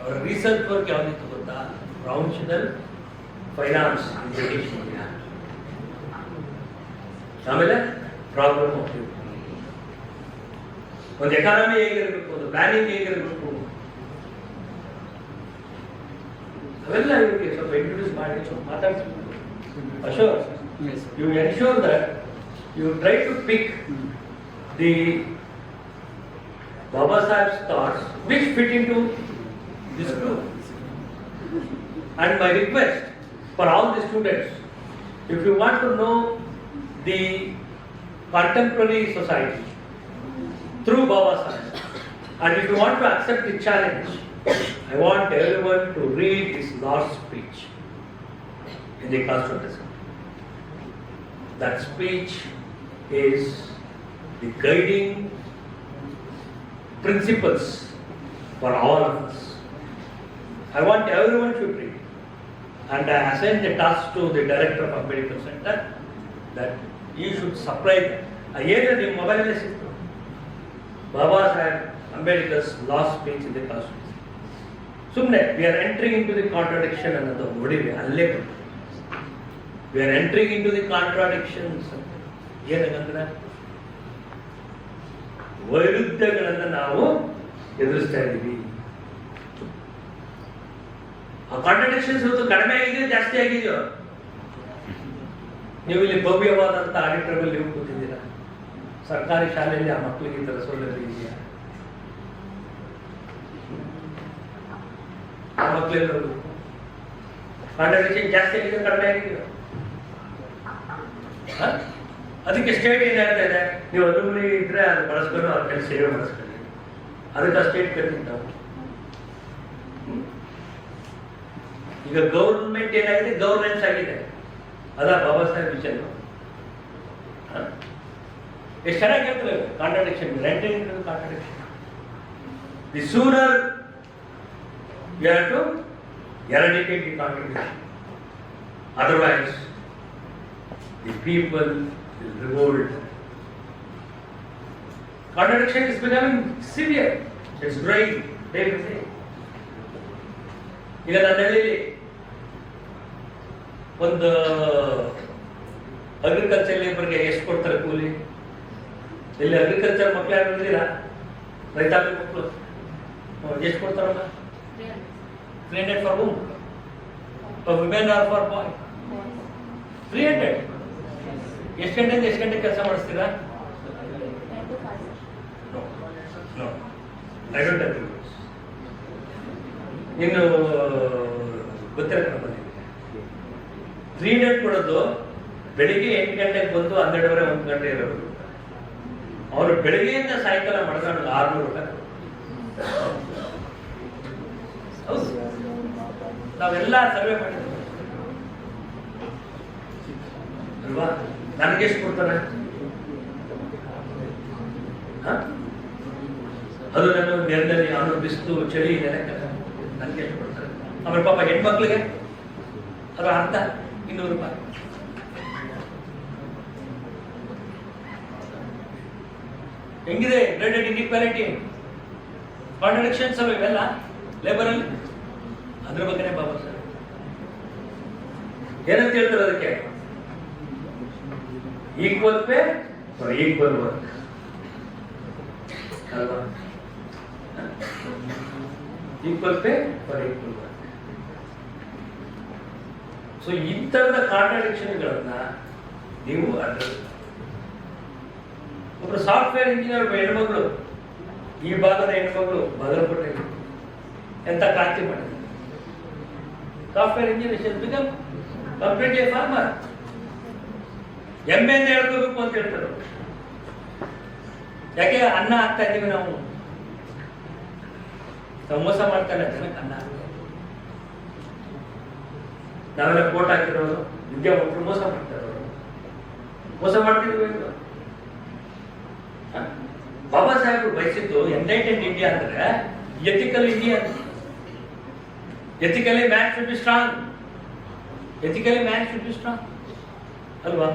Speaker 5: ಅವರ ರಿಸರ್ಚ್ ವರ್ಕ್ ಯಾವ್ದಿತ್ತು ಗೊತ್ತಾ? ಪ್ರೊಫೆಷನಲ್ ಫೈನಾನ್ಸ್ ಇನ್ ಬ್ರಿಟಿಷ್ ಇಂಡಿಯಾ. ಆಮೇಲೆ ಪ್ರಾಬ್ಲಮ್ ಆಫ್ ಒಂದು ಎಕಾನಮಿ ಹೇಗಿರಬೇಕು, ಒಂದು ಪ್ಲಾನಿಂಗ್ ಹೇಗಿರಬೇಕು, ಅವೆಲ್ಲ ಇವರಿಗೆ ಸ್ವಲ್ಪ ಇಂಟ್ರೊಡ್ಯೂಸ್ ಮಾಡಿ ಸ್ವಲ್ಪ ಮಾತಾಡ್ತೀವಿ. Ashok, you ensure that you try to pick the Baba Saheb's thoughts which fit into this group. And my request for all the students, if you want to know the contemporary society through Baba Saheb, and if you want to accept the challenge, I want everyone to read his last speech in the Constitution. That speech is the guiding principles for all of us. I want everyone to read. And I assign the task to the director of Ambedkar Center that he should supply them. Again, the mobile is Baba Saheb Ambedkar's last speech in the Constitution. Sumne, we are entering into the contradiction another body. We are entering into the contradictions. ಏನಂದ್ರೆ ವೈರುಧ್ಯಗಳನ್ನು ನಾವು ಎದುರಿಸ್ತಾ ಇದ್ದೀವಿ. ಆ contradictions ಇವತ್ತು ಕಡಿಮೆ ಆಗಿದೆಯೋ ಜಾಸ್ತಿ ಆಗಿದೆಯೋ? ನೀವು ಇಲ್ಲಿ ಭವ್ಯವಾದಂಥ ಆಡಿಟೋರಿಯಂ ನೀವು ಕೂತಿದ್ದೀರಾ, ಸರ್ಕಾರಿ ಶಾಲೆಯಲ್ಲಿ ಆ ಮಕ್ಕಳಿಗೆ ಈ ಥರ ಸೌಲಭ್ಯ ಇದೆಯಾ? ಆ ಮಕ್ಕಳೆಲ್ಲರೂ ಕಾಂಟ್ರಡಿಕ್ಷನ್ ಜಾಸ್ತಿ ಆಗಿದೆಯೋ ಕಡಿಮೆ ಆಗಿದೆಯೋ? ಅದಕ್ಕೆ ಸ್ಟೇಟ್ ಏನು ಹೇಳ್ತಾ ಇದೆ, ನೀವು ಅಲುಮಿನಿ ಇದ್ರೆ ಅದು ಬಳಸ್ಕೊಂಡು ಅವ್ರ ಕೆಲಸ ಸೇವೆ ಮಾಡಿಸ್ಕೊಳ್ಳಿ. ಅದಕ್ಕೆ ಆ ಸ್ಟೇಟ್ ಕಟ್ಟಿದ್ದು ನಾವು. ಈಗ ಗೌರ್ಮೆಂಟ್ ಏನಾಗಿದೆ, ಗವರ್ನೆನ್ಸ್ ಆಗಿದೆ. ಅದ ಬಾಬಾ ಸಾಹೇಬ್ ವಿಷನ್ ಎಷ್ಟು ಚೆನ್ನಾಗಿ ಹೇಳ್ತಾರೆ. Contradiction, renting contradiction. The sooner you have to eradicate the contradiction. Otherwise, the people will revolt. Contradiction is becoming severe. It's growing day by day. ಈಗ ನನ್ನ ಹಳ್ಳಿಲಿ ಒಂದು ಅಗ್ರಿಕಲ್ಚರ್ ಲೇಬರ್ಗೆ ಎಷ್ಟು ಕೊಡ್ತಾರೆ ಕೂಲಿ? ಇಲ್ಲಿ ಅಗ್ರಿಕಲ್ಚರ್ ಮಕ್ಕಳು ಯಾರು ಇದ್ದೀರಾ? ರೈತಾಪಿ ಮಕ್ಕಳು ಎಷ್ಟು ಕೊಡ್ತಾರಲ್ಲ? 300 for whom? For women or for boy? 300. ಎಷ್ಟು ಗಂಟೆ ಕೆಲಸ ಮಾಡಿಸ್ತೀರಾ? No. I don't agree. ಇನ್ನು ಗೊತ್ತಿಲ್ಲ ನಮ್ಮಲ್ಲಿ 300 ಕೊಡೋದು ಬೆಳಿಗ್ಗೆ 8 ಗಂಟೆಗೆ ಬಂದು 12:30 1 ಗಂಟೆ ಇರೋದು. ಅವರು ಬೆಳಿಗ್ಗೆಯಿಂದ ಸಾಯಂಕಾಲ ಮಾಡಿದ್ರೆ 600 ರೂಪಾಯಿ. ಹೌದು, ನಾವೆಲ್ಲ ಸರ್ವೆ ಮಾಡಿದ್ವಿ ಅಲ್ವಾ? ನನಗೆ ಎಷ್ಟು ಕೊಡ್ತಾರೆ? ಅದು ನಾನು ನೆಲದಲ್ಲಿ ಅವನು ಬಿಸಿಲು ಚಳಿ ನನಗೆ ಎಷ್ಟು ಕೊಡ್ತಾರೆ? ಆಮೇಲೆ ಪಾಪ ಹೆಣ್ಮಕ್ಳಿಗೆ ಅದರ ಅರ್ಧ 200 ರೂಪಾಯಿ. ಹೆಂಗಿದೆ ಗ್ರೇಡೆಡ್ ಇನ್ಇಕ್ವಾಲಿಟಿ, ಕಾಂಟ್ರಡಿಕ್ಷನ್ಸ್ ಅವ ಇವೆಲ್ಲ ಲೇಬರ್ ಅಲ್ಲಿ. ಅದ್ರ ಬಗ್ಗೆನೇ ಬಾಬಾ ಸಾಹೇಬ್ ಏನಂತ ಹೇಳ್ತಾರೆ? ಅದಕ್ಕೆ equal pay for equal work ಅಲ್ವಾ? Equal pay for equal work. So ಈ ತರದ ಕಾಂಟ್ರಾಡಿಕ್ಷನ್ಗಳನ್ನ ನೀವು ಅಡ್ರೆಸ್. ಒಬ್ರು ಸಾಫ್ಟ್ವೇರ್ ಇಂಜಿನಿಯರ್ ಹೆಣ್ಮಗಳು, ಈ ಭಾಗದ ಹೆಣ್ಮಗಳು ಬಾಗಲಕೋಟೆ ಎಂತ ಕ್ರಾಂತಿ ಮಾಡಿದ್ರು. Software engineer become completely farmer. ಎಮ್ಮೆಯಿಂದ ಹೇಳ್ಕೋಬೇಕು ಅಂತ ಹೇಳ್ತಾರೆ. ಯಾಕೆ ಅನ್ನ ಹಾಕ್ತಾ ಇದ್ದೀವಿ ನಾವು ಮೋಸ ಮಾಡ್ತಾರೆ ಜನಕ್ಕೆ ಅನ್ನ ಹಾಕ್ತಾ. ನಾವೆಲ್ಲ ಕೋಟ್ ಹಾಕಿರೋರು ವಿದ್ಯಾವಂತರು ಮೋಸ ಮಾಡ್ತಾರೆ. ಮೋಸ ಮಾಡ್ತಿದ್ವಿ. ಬಾಬಾ ಸಾಹೇಬ್ ಬಯಸಿದ್ದು ಎನ್ಲೈಟೆಂಡ್ ಇಂಡಿಯಾ ಅಂದ್ರೆ ethical India. Ethically man should be strong. Ethically man should be strong ಅಲ್ವಾ?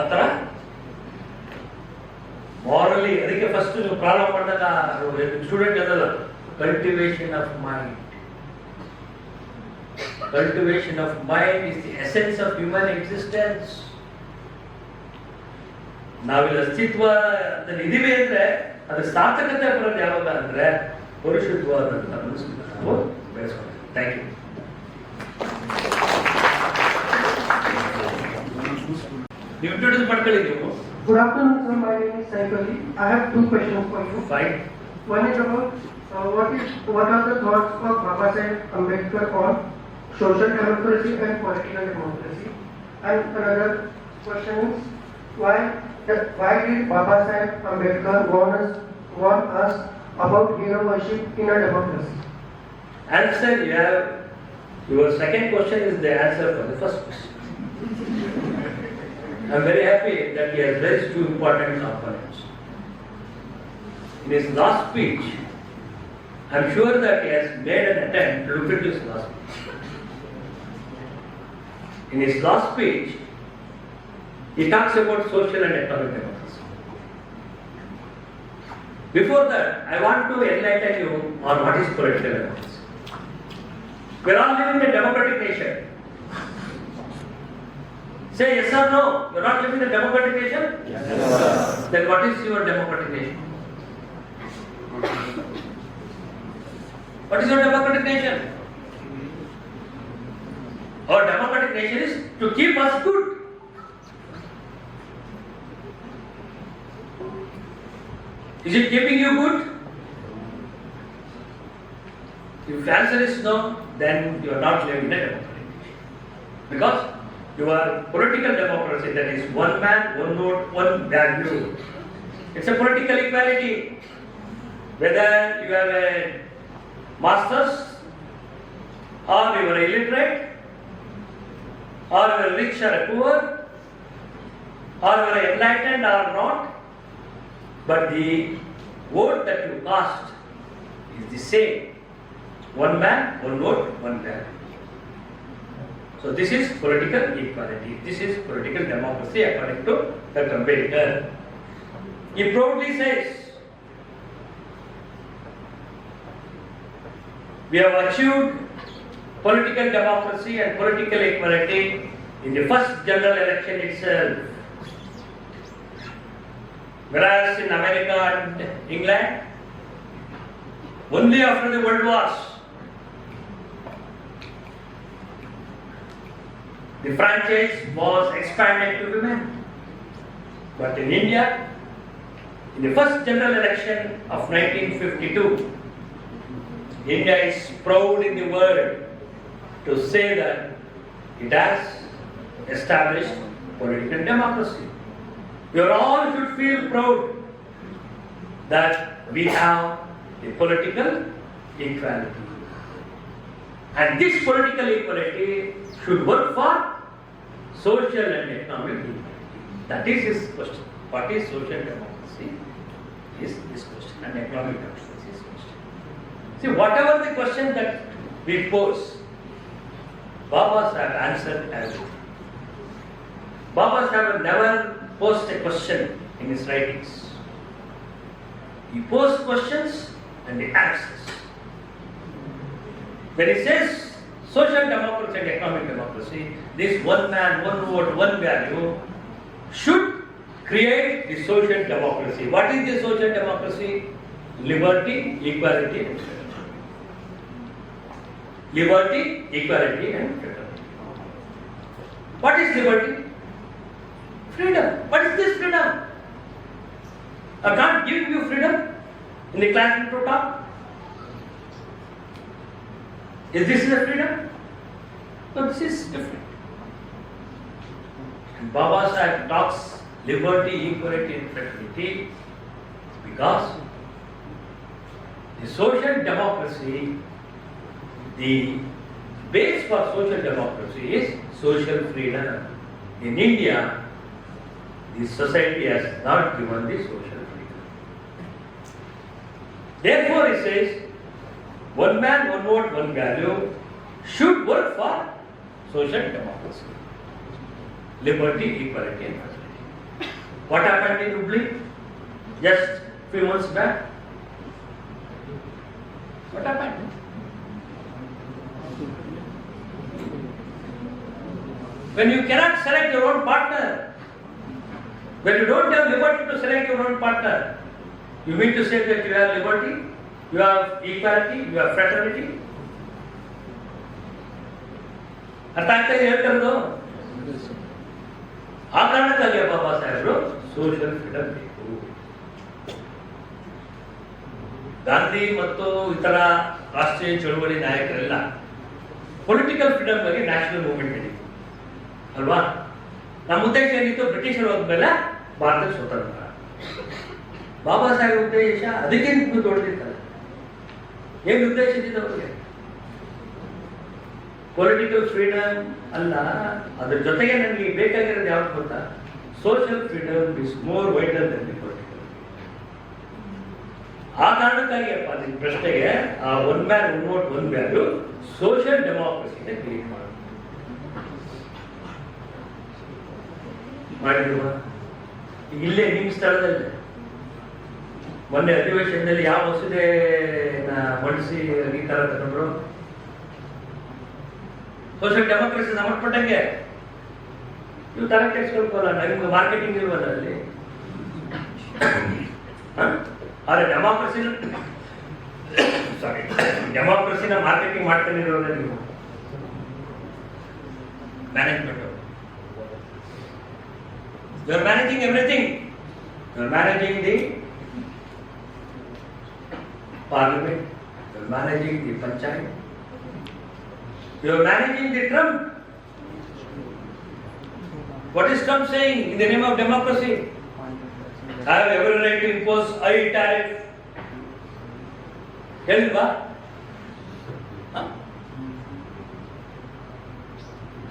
Speaker 5: ಆತರ ಮಾರಲಿ. ಅದಕ್ಕೆ ಫಸ್ಟ್ ನೀವು ಪ್ರಾರಂಭ ಮಾಡಿದಾಗ ಸ್ಟೂಡೆಂಟ್ ಅದಲ್ಲ, cultivation of mind. Cultivation of mind is the essence of human existence. ನಾವಿಲ್ಲಿ ಅಸ್ತಿತ್ವ ಇದೀವಿ ಅಂದ್ರೆ ಅದು ಸಾರ್ಥಕತೆ ಬರೋದು ಯಾವಾಗ ಅಂದ್ರೆ ಪರಿಶುದ್ಧವಾದಂತ ಮನಸ್ಸನ್ನು ನಾವು ಬೆಳೆಸ್ಕೊಂಡು. Thank you. ನೀವು ಇಂಟ್ರೊಡ್ಯೂಸ್ ಮಾಡ್ಕೊಳ್ಳಿ ನೀವು.
Speaker 8: Good afternoon, sir. My name is Saifali. I have two questions for you.
Speaker 5: Fine.
Speaker 8: One is about what are the thoughts of Baba Saheb Ambedkar on social democracy and political democracy? And another question is why did Baba Saheb Ambedkar warn us about hero worship in a democracy?
Speaker 5: Answer, your second question is the answer for the first question. I am very happy that he has raised two important components. In his last speech, I am sure that he has made an attempt to look into his last speech. In his last speech, he talks about social and economic democracy. Before that, I want to enlighten you on what is political democracy. We are all living in a democratic nation. Say yes or no. You are not living in a democratic nation? Yes. Then what is your democratic nation? What is your democratic nation? Our democratic nation is to keep us good. Is it keeping you good? If the answer is no, then you are not living in a democratic nation. Because your political democracy, that is one man, one vote, one value. It's a political equality. Whether you have a master's, or you are illiterate, or you are rich or poor, or you are enlightened or not, but the vote that you cast is the same. One man, one vote, one value. So this is political equality. This is political democracy according to Dr. Ambedkar. He proudly says, we have achieved political democracy and political equality in the first general election itself. Whereas in America and England, only after the World Wars, the franchise was expanded to women. But in India, in the first general election of 1952, India is proud in the world to say that it has established political democracy. You all should feel proud that we have a political equality. And this political equality should work for social and economic equality. That is his question. What is social democracy? Is this question. And economic democracy is this question. See, whatever the question that we pose, Baba Sahib answered everything. Baba Sahib never posed a question in his writings. He posed questions and the answers. When he says social democracy and economic democracy, this one man, one vote, one value should create the social democracy. What is the social democracy? Liberty, equality and freedom. Liberty, equality and freedom. What is liberty? Freedom. What is this freedom? I can't give you freedom in the classroom to talk. Is this the freedom? No, this is different. And Baba Sahib talks liberty, equality and fraternity because the social democracy, the base for social democracy is social freedom. In India, the society has not given the social freedom. Therefore, he says, one man, one vote, one value should work for social democracy. Liberty, equality and fraternity. What happened in Hubli just few months back? What happened? When you cannot select your own partner, when you don't have liberty to select your own partner, you mean to say that you have liberty, you have equality, you have fraternity? ಅರ್ಥ ಆಗ್ತಾ ಇದೆ ಹೇಳ್ತಿರೋದು? ಆ ಕಾರಣಕ್ಕಾಗಿ ಬಾಬಾ ಸಾಹೇಬರು social freedom ಬೇಕು. ಗಾಂಧಿ ಮತ್ತು ಇತರ ರಾಷ್ಟ್ರೀಯ ಚಳುವಳಿ ನಾಯಕರೆಲ್ಲ ಪೊಲಿಟಿಕಲ್ ಫ್ರೀಡಮ್ ಬಗ್ಗೆ ನ್ಯಾಷನಲ್ ಮೂವ್ಮೆಂಟ್ ನಡೀತು ಅಲ್ವಾ? ನಮ್ಮ ಉದ್ದೇಶ ಏನಿತ್ತು? ಬ್ರಿಟಿಷರು ಹೋದ್ಮೇಲೆ ಭಾರತ ಸ್ವತಂತ್ರ. ಬಾಬಾ ಸಾಹೇಬ್ ಉದ್ದೇಶ ಅದಕ್ಕಿಂತ ದೊಡ್ಡದಿತ್ತಲ್ಲ. ಏನು ಉದ್ದೇಶ ಇದ್ದಿದ್ದು ಅವ್ರಿಗೆ? ಪೊಲಿಟಿಕಲ್ ಫ್ರೀಡಮ್ ಅಲ್ಲ, ಅದ್ರ ಜೊತೆಗೆ ನನಗೆ ಬೇಕಾಗಿರೋದು ಯಾವ್ದು ಗೊತ್ತಾ? Social freedom is more vital than the political. ಆ ಕಾರಣಕ್ಕಾಗಿ ಅಪ್ಪ ನಿಮ್ಮ ಪ್ರಶ್ನೆಗೆ ಆ one man one vote one value social ಡೆಮೋಕ್ರಸಿನ ಕ್ರಿಯೇಟ್ ಮಾಡಿರುವ ಇಲ್ಲೇ ನಿಮ್ಮ ಸ್ಥಳದಲ್ಲಿ ಮೊನ್ನೆ ಅಧಿವೇಶನದಲ್ಲಿ ಯಾವ ಮಸೂದೆನ ಮಂಡಿಸಿ ಅಂಗೀಕಾರ ತಗೊಂಡ್ರು? ಸೋಷಿಯಲ್ ಡೆಮೋಕ್ರಸಿ ಸಂಬಂಧಪಟ್ಟಂಗೆ ನೀವು ತರ ಕೆಡ್ಸ್ಕೊಳ್ಕೋಲ್ಲ, ನಿಮ್ಗೆ ಮಾರ್ಕೆಟಿಂಗ್ ಇಲ್ವಲ್ಲ ಅಲ್ಲಿ. ಆದ್ರೆ ಡೆಮೋಕ್ರಸಿನ ಮಾರ್ಕೆಟಿಂಗ್ ಮಾಡ್ಕೊಂಡಿರೋದ ನೀವು management. You are managing everything. You are managing the parliament, you are managing the panchayat, you are managing the Trump. What is Trump saying in the name of democracy? I have every right to impose high tariff. ಹೇಳಿಲ್ವಾ?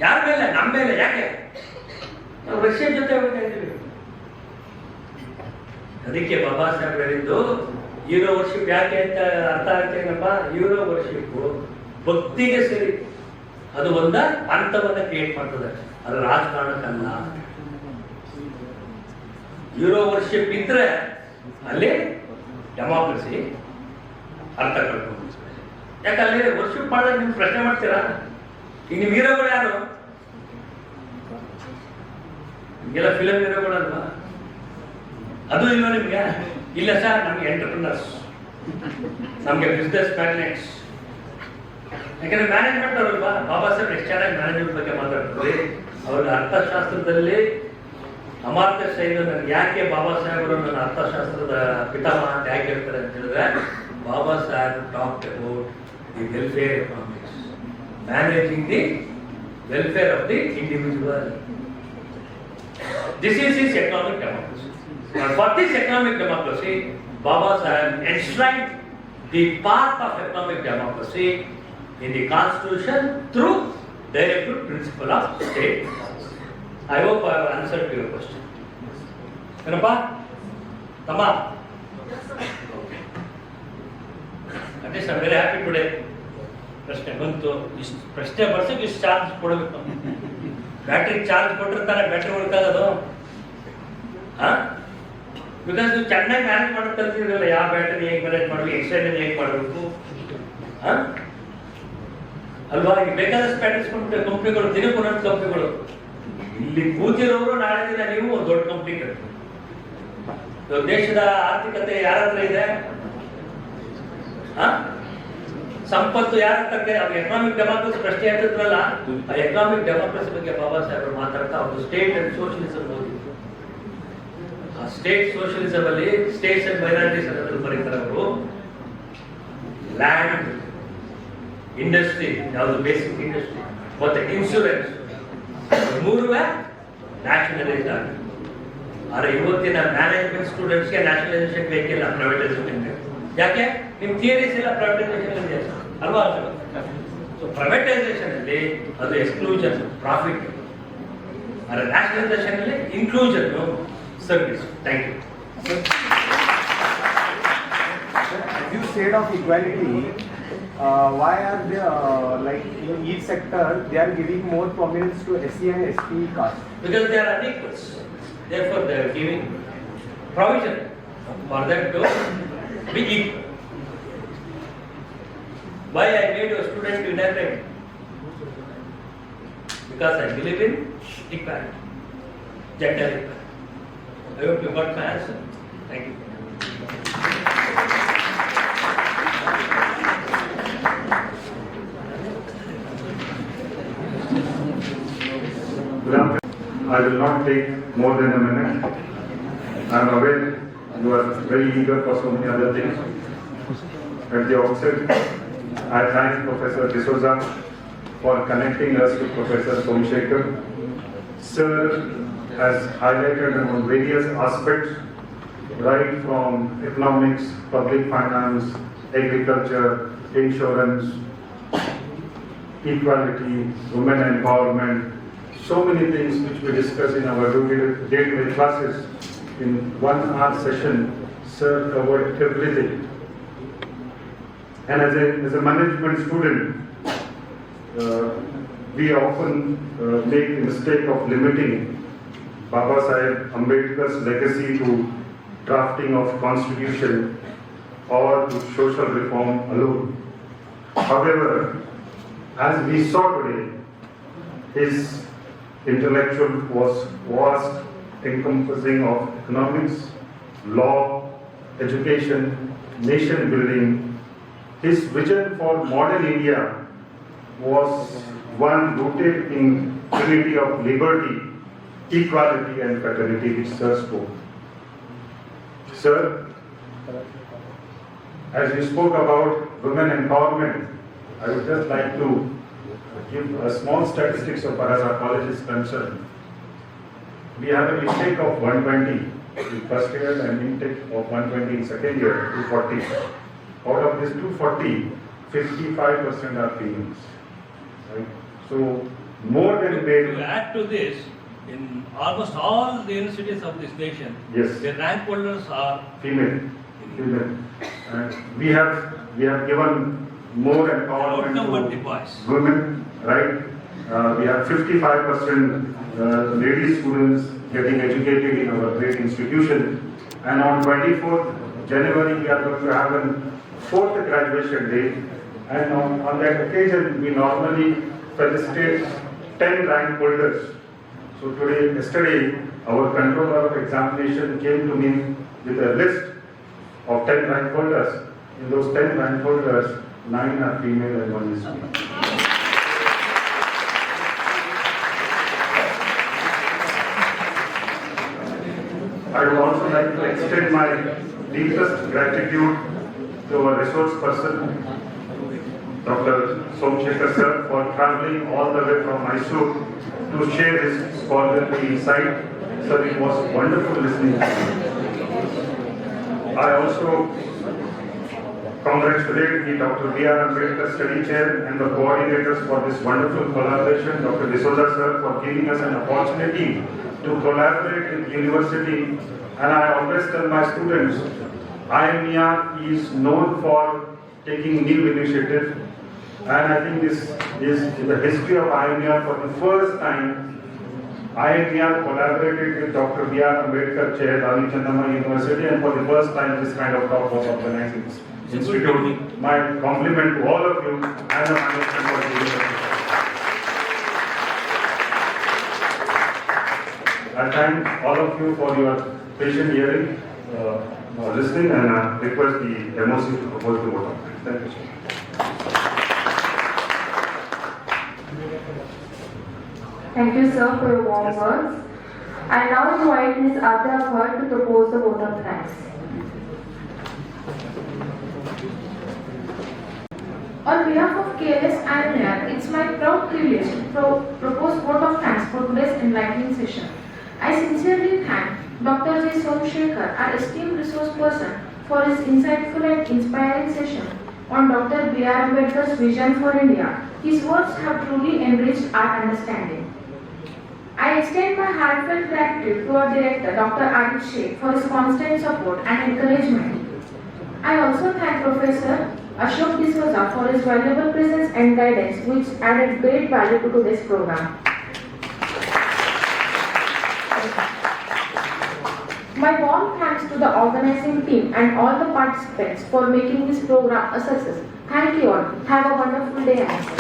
Speaker 5: ಯಾರ ಮೇಲೆ? ನಮ್ಮ ಮೇಲೆ. ಯಾಕೆ? ನಾವು Russia ಜೊತೆ ಹೋಗ್ತಾ ಇದ್ದೀವಿ. ಅದಕ್ಕೆ ಬಾಬಾ ಸಾಹೇಬ್ ಹೇಳಿದ್ದು ಯೂರೋ ವರ್ಷಿಪ್ ಯಾಕೆ ಅಂತ ಅರ್ಥ ಆಗ್ತೇನಪ್ಪ. ಯೂರೋ ವರ್ಷಿಪ್ ಭಕ್ತಿಗೆ ಸರಿ, ಅದು ಒಂದ ಹಂತವನ್ನ ಕ್ರಿಯೇಟ್ ಮಾಡ್ತದೆ, ಅದು ರಾಜಕಾರಣಕ್ಕಲ್ಲ. ಯೂರೋ ವರ್ಷಿಪ್ ಇದ್ರೆ ಅಲ್ಲಿ ಡೆಮಾಕ್ರಸಿ ಅರ್ಥ ಕಳ್ಕೊಂಡು. ಯಾಕೆ ಅಲ್ಲಿ ವರ್ಷಿಪ್ ಮಾಡಿದ್ರೆ ನೀವು ಪ್ರಶ್ನೆ ಮಾಡ್ತೀರಾ, ಈಗ ನೀವು ಹೀರೋಗಳು ಯಾರು? ನಿಮಗೆಲ್ಲ ಫಿಲಮ್ ಹೀರೋಗಳಲ್ವಾ? ಅದು ಇಲ್ಲ ನಿಮ್ಗೆ? ಇಲ್ಲ ಸರ್, ನಮ್ಗೆ ಎಂಟರ್ಪ್ರಿನರ್ಸ್, ನಮ್ಗೆ ಬಿಸ್ನೆಸ್ ಮ್ಯಾಗ್ನೆಟ್ಸ್. ಯಾಕಂದ್ರೆ ಮ್ಯಾನೇಜ್ಮೆಂಟ್ ಅವರಲ್ವಾ. ಬಾಬಾ ಸಾಹೇಬ್ ಎಷ್ಟು ಚೆನ್ನಾಗಿ ಮ್ಯಾನೇಜ್ಮೆಂಟ್ ಬಗ್ಗೆ ಮಾತಾಡ್ತಾರೆ. ಅವ್ರ ಅರ್ಥಶಾಸ್ತ್ರದಲ್ಲಿ ಅಮಾತ್ಯ ಶೈಲಿ. ನನಗೆ ಯಾಕೆ ಬಾಬಾ ಸಾಹೇಬರು ನನ್ನ ಅರ್ಥಶಾಸ್ತ್ರದ ಪಿತಾಮಹ ಅಂತ ಯಾಕೆ ಹೇಳ್ತಾರೆ ಅಂತ ಹೇಳಿದ್ರೆ, Baba Saheb talked about the welfare economics, managing the welfare of the individual. This is his economic democracy. And for this economic democracy, Baba Sahib enshrined the path of economic democracy in the constitution through directive principle of state. I hope I have answered to your question. Kanappa? Tama? At least I am very happy today. ಪ್ರಶ್ನೆ ಬಂತು. ಇಷ್ಟು ಪ್ರಶ್ನೆ ಬರ್ಸಕ್ಕೆ ಇಷ್ಟು charge ಕೊಡಬೇಕು. Battery charge ಕೊಟ್ಟಿರ್ತಾರೆ, battery ಉಳ್ಕಾಗೋದು. Because ನೀವು ಚೆನ್ನಾಗಿ manage ಮಾಡೋದು ಕಲ್ತಿದ್ರಲ್ಲ, ಯಾವ ಬ್ಯಾಟ್ರಿ ಹೇಗೆ ಮ್ಯಾನೇಜ್ ಮಾಡಬೇಕು, ಎಕ್ಸ್ಟೈನ್ ಹೇಗೆ ಮಾಡಬೇಕು ಅಲ್ವಾ? ಈಗ ಬೇಕಾದಷ್ಟು ಬ್ಯಾಟ್ರೀಸ್ ಕಂಪ್ನಿಗಳು, ದಿನಕ್ಕೆ ಒಂದೊಂದು ಕಂಪ್ನಿಗಳು. ಇಲ್ಲಿ ಕೂತಿರೋರು ನಾಳೆ ದಿನ ನೀವು ದೊಡ್ಡ ಕಂಪ್ನಿ ಕಟ್ಟಿ. ದೇಶದ ಆರ್ಥಿಕತೆ ಯಾರ ಹತ್ರ ಇದೆ? ಸಂಪತ್ತು ಯಾರ ಹತ್ರ? ಅವ್ರು ಎಕನಾಮಿಕ್ ಡೆಮಾಕ್ರಸಿ ಪ್ರಶ್ನೆ ಹೇಳ್ತಿದ್ರಲ್ಲ, ಆ ಎಕನಾಮಿಕ್ ಡೆಮಾಕ್ರಸಿ ಬಗ್ಗೆ ಬಾಬಾ ಸಾಹೇಬರು ಮಾತಾಡ್ತಾ ಅವರು ಸ್ಟೇಟ್ ಅಂಡ್ ಸೋಷಿಯಲಿಸಂ ಓದಿದ್ರು. ಆ ಸ್ಟೇಟ್ ಸೋಷಿಯಲಿಸಂ ಅಲ್ಲಿ ಸ್ಟೇಟ್ಸ್ ಅಂಡ್ ಮೈನಾರಿಟೀಸ್ ಅನ್ನೋದ್ರಲ್ಲಿ ಬರೀತಾರೆ ಅವರು. ಲ್ಯಾಂಡ್, ಇಂಡಸ್ಟ್ರಿ, ಯಾವುದು ಬೇಸಿಕ್ ಇಂಡಸ್ಟ್ರಿ, ಮತ್ತೆ ಇನ್ಶೂರೆನ್ಸ್, ಮೂರುವೇ ನ್ಯಾಷನಲೈಸ್ ಆಗಿದೆ. ಆದರೆ ಇವತ್ತಿನ ಮ್ಯಾನೇಜ್ಮೆಂಟ್ ಸ್ಟೂಡೆಂಟ್ಸ್ಗೆ ನ್ಯಾಷನಲೈಸೇಷನ್ ಬೇಕಿಲ್ಲ, ಪ್ರೈವೇಟೈಸೇಷನ್ ಬೇಕು. ಯಾಕೆ? ನಿಮ್ ಥಿಯರೀಸ್ ಎಲ್ಲ ಪ್ರೈವೇಟೈಸೇಷನ್ ಇದೆ ಅಲ್ವಾ? ಸೊ ಪ್ರೈವೇಟೈಸೇಷನ್ ಅಲ್ಲಿ ಅದು ಎಕ್ಸ್ಕ್ಲೂಷನ್, ಪ್ರಾಫಿಟ್. ಆದರೆ ನ್ಯಾಷನಲೈಸೇಷನ್ ಅಲ್ಲಿ inclusion, service. Thank you.
Speaker 6: As you said of equality, why are they like in each sector they are giving more prominence to SC and ST caste?
Speaker 5: Because they are unequals. Therefore, they are giving provision for them to be equal. Why I made a student united? Because I believe in equality, gender equality. I hope you got my answer. Thank you.
Speaker 9: I will not take more than a minute. I am aware you are very eager for so many other things. At the outset, I thank Professor D'Souza for connecting us to Professor Somashekar. Sir has highlighted on various aspects, right from economics, public finance, agriculture, insurance, equality, women empowerment, so many things which we discuss in our day-to-day classes. In 1 hour session, sir covered everything. And as a management student, we often make the mistake of limiting Baba Sahib Ambedkar's legacy to drafting of constitution or to social reform alone. However, as we saw today, his intellectual was vast, encompassing of economics, law, education, nation building. His vision for modern India was one rooted in unity of liberty, equality and fraternity, which Sir spoke. Sir, as you spoke about women empowerment, I would just like to give a small statistics of far as our college is concerned. we have an intake of 120 in first year and intake of 120 in second year, 240. Out of this 240, 55% are females. Right? So more than
Speaker 7: To
Speaker 9: male.
Speaker 7: add to this, in almost all the universities of this nation,
Speaker 9: Yes.
Speaker 7: the rank holders are
Speaker 9: Female. And we have given more empowerment
Speaker 7: outnumbered the
Speaker 9: to
Speaker 7: boys.
Speaker 9: women, right? We have 55% lady students getting educated in our great institution. And on 24th January, we are going to have a 4th graduation day. And on that occasion, we normally felicitate 10 rank holders. So yesterday, our controller of examination came to me with a list of 10 rank holders. In those 10 rank holders, 9 are female and 1 is male. I would also like to extend my deepest gratitude to our resource person, Dr. Somashekar sir, for traveling all the way from Mysore to share his scholarly insight. Sir, it was wonderful listening to you. I also congratulate the Dr. B.R. Ambedkar Study Chair and the coordinators for this wonderful collaboration. Dr. D'Souza sir for giving us an opportunity to collaborate with university. And I always tell my students, IMER is known for taking new initiatives. And I think this is in the history of IMER. For the first time, IMER collaborated with Dr. B.R. Ambedkar Chair, Rani Channamma University, and for the first time this kind of talk was organized in this institute. My compliment to all of you and the management of the university. I thank all of you for your patient hearing, listening, and I request the MOC to propose the vote of thanks. Thank you, sir.
Speaker 1: Thank you, sir, for your warm words. I now invite Ms. Adya Bhatt to propose the vote of thanks.
Speaker 4: On behalf of KLS IMER, it's my proud privilege to propose vote of thanks for today's enlightening session. I sincerely thank Dr. J. Somashekar, our esteemed resource person, for his insightful and inspiring session on Dr. B.R. Ambedkar's vision for India. His words have truly enriched our understanding. I extend my heartfelt gratitude to our director, Dr. Arif Sheikh, for his constant support and encouragement. I also thank Professor Ashok D'Souza for his valuable presence and guidance, which added great value to today's program. My warm thanks to the organizing team and all the participants for making this program a success. Thank you all. Have a wonderful day ahead.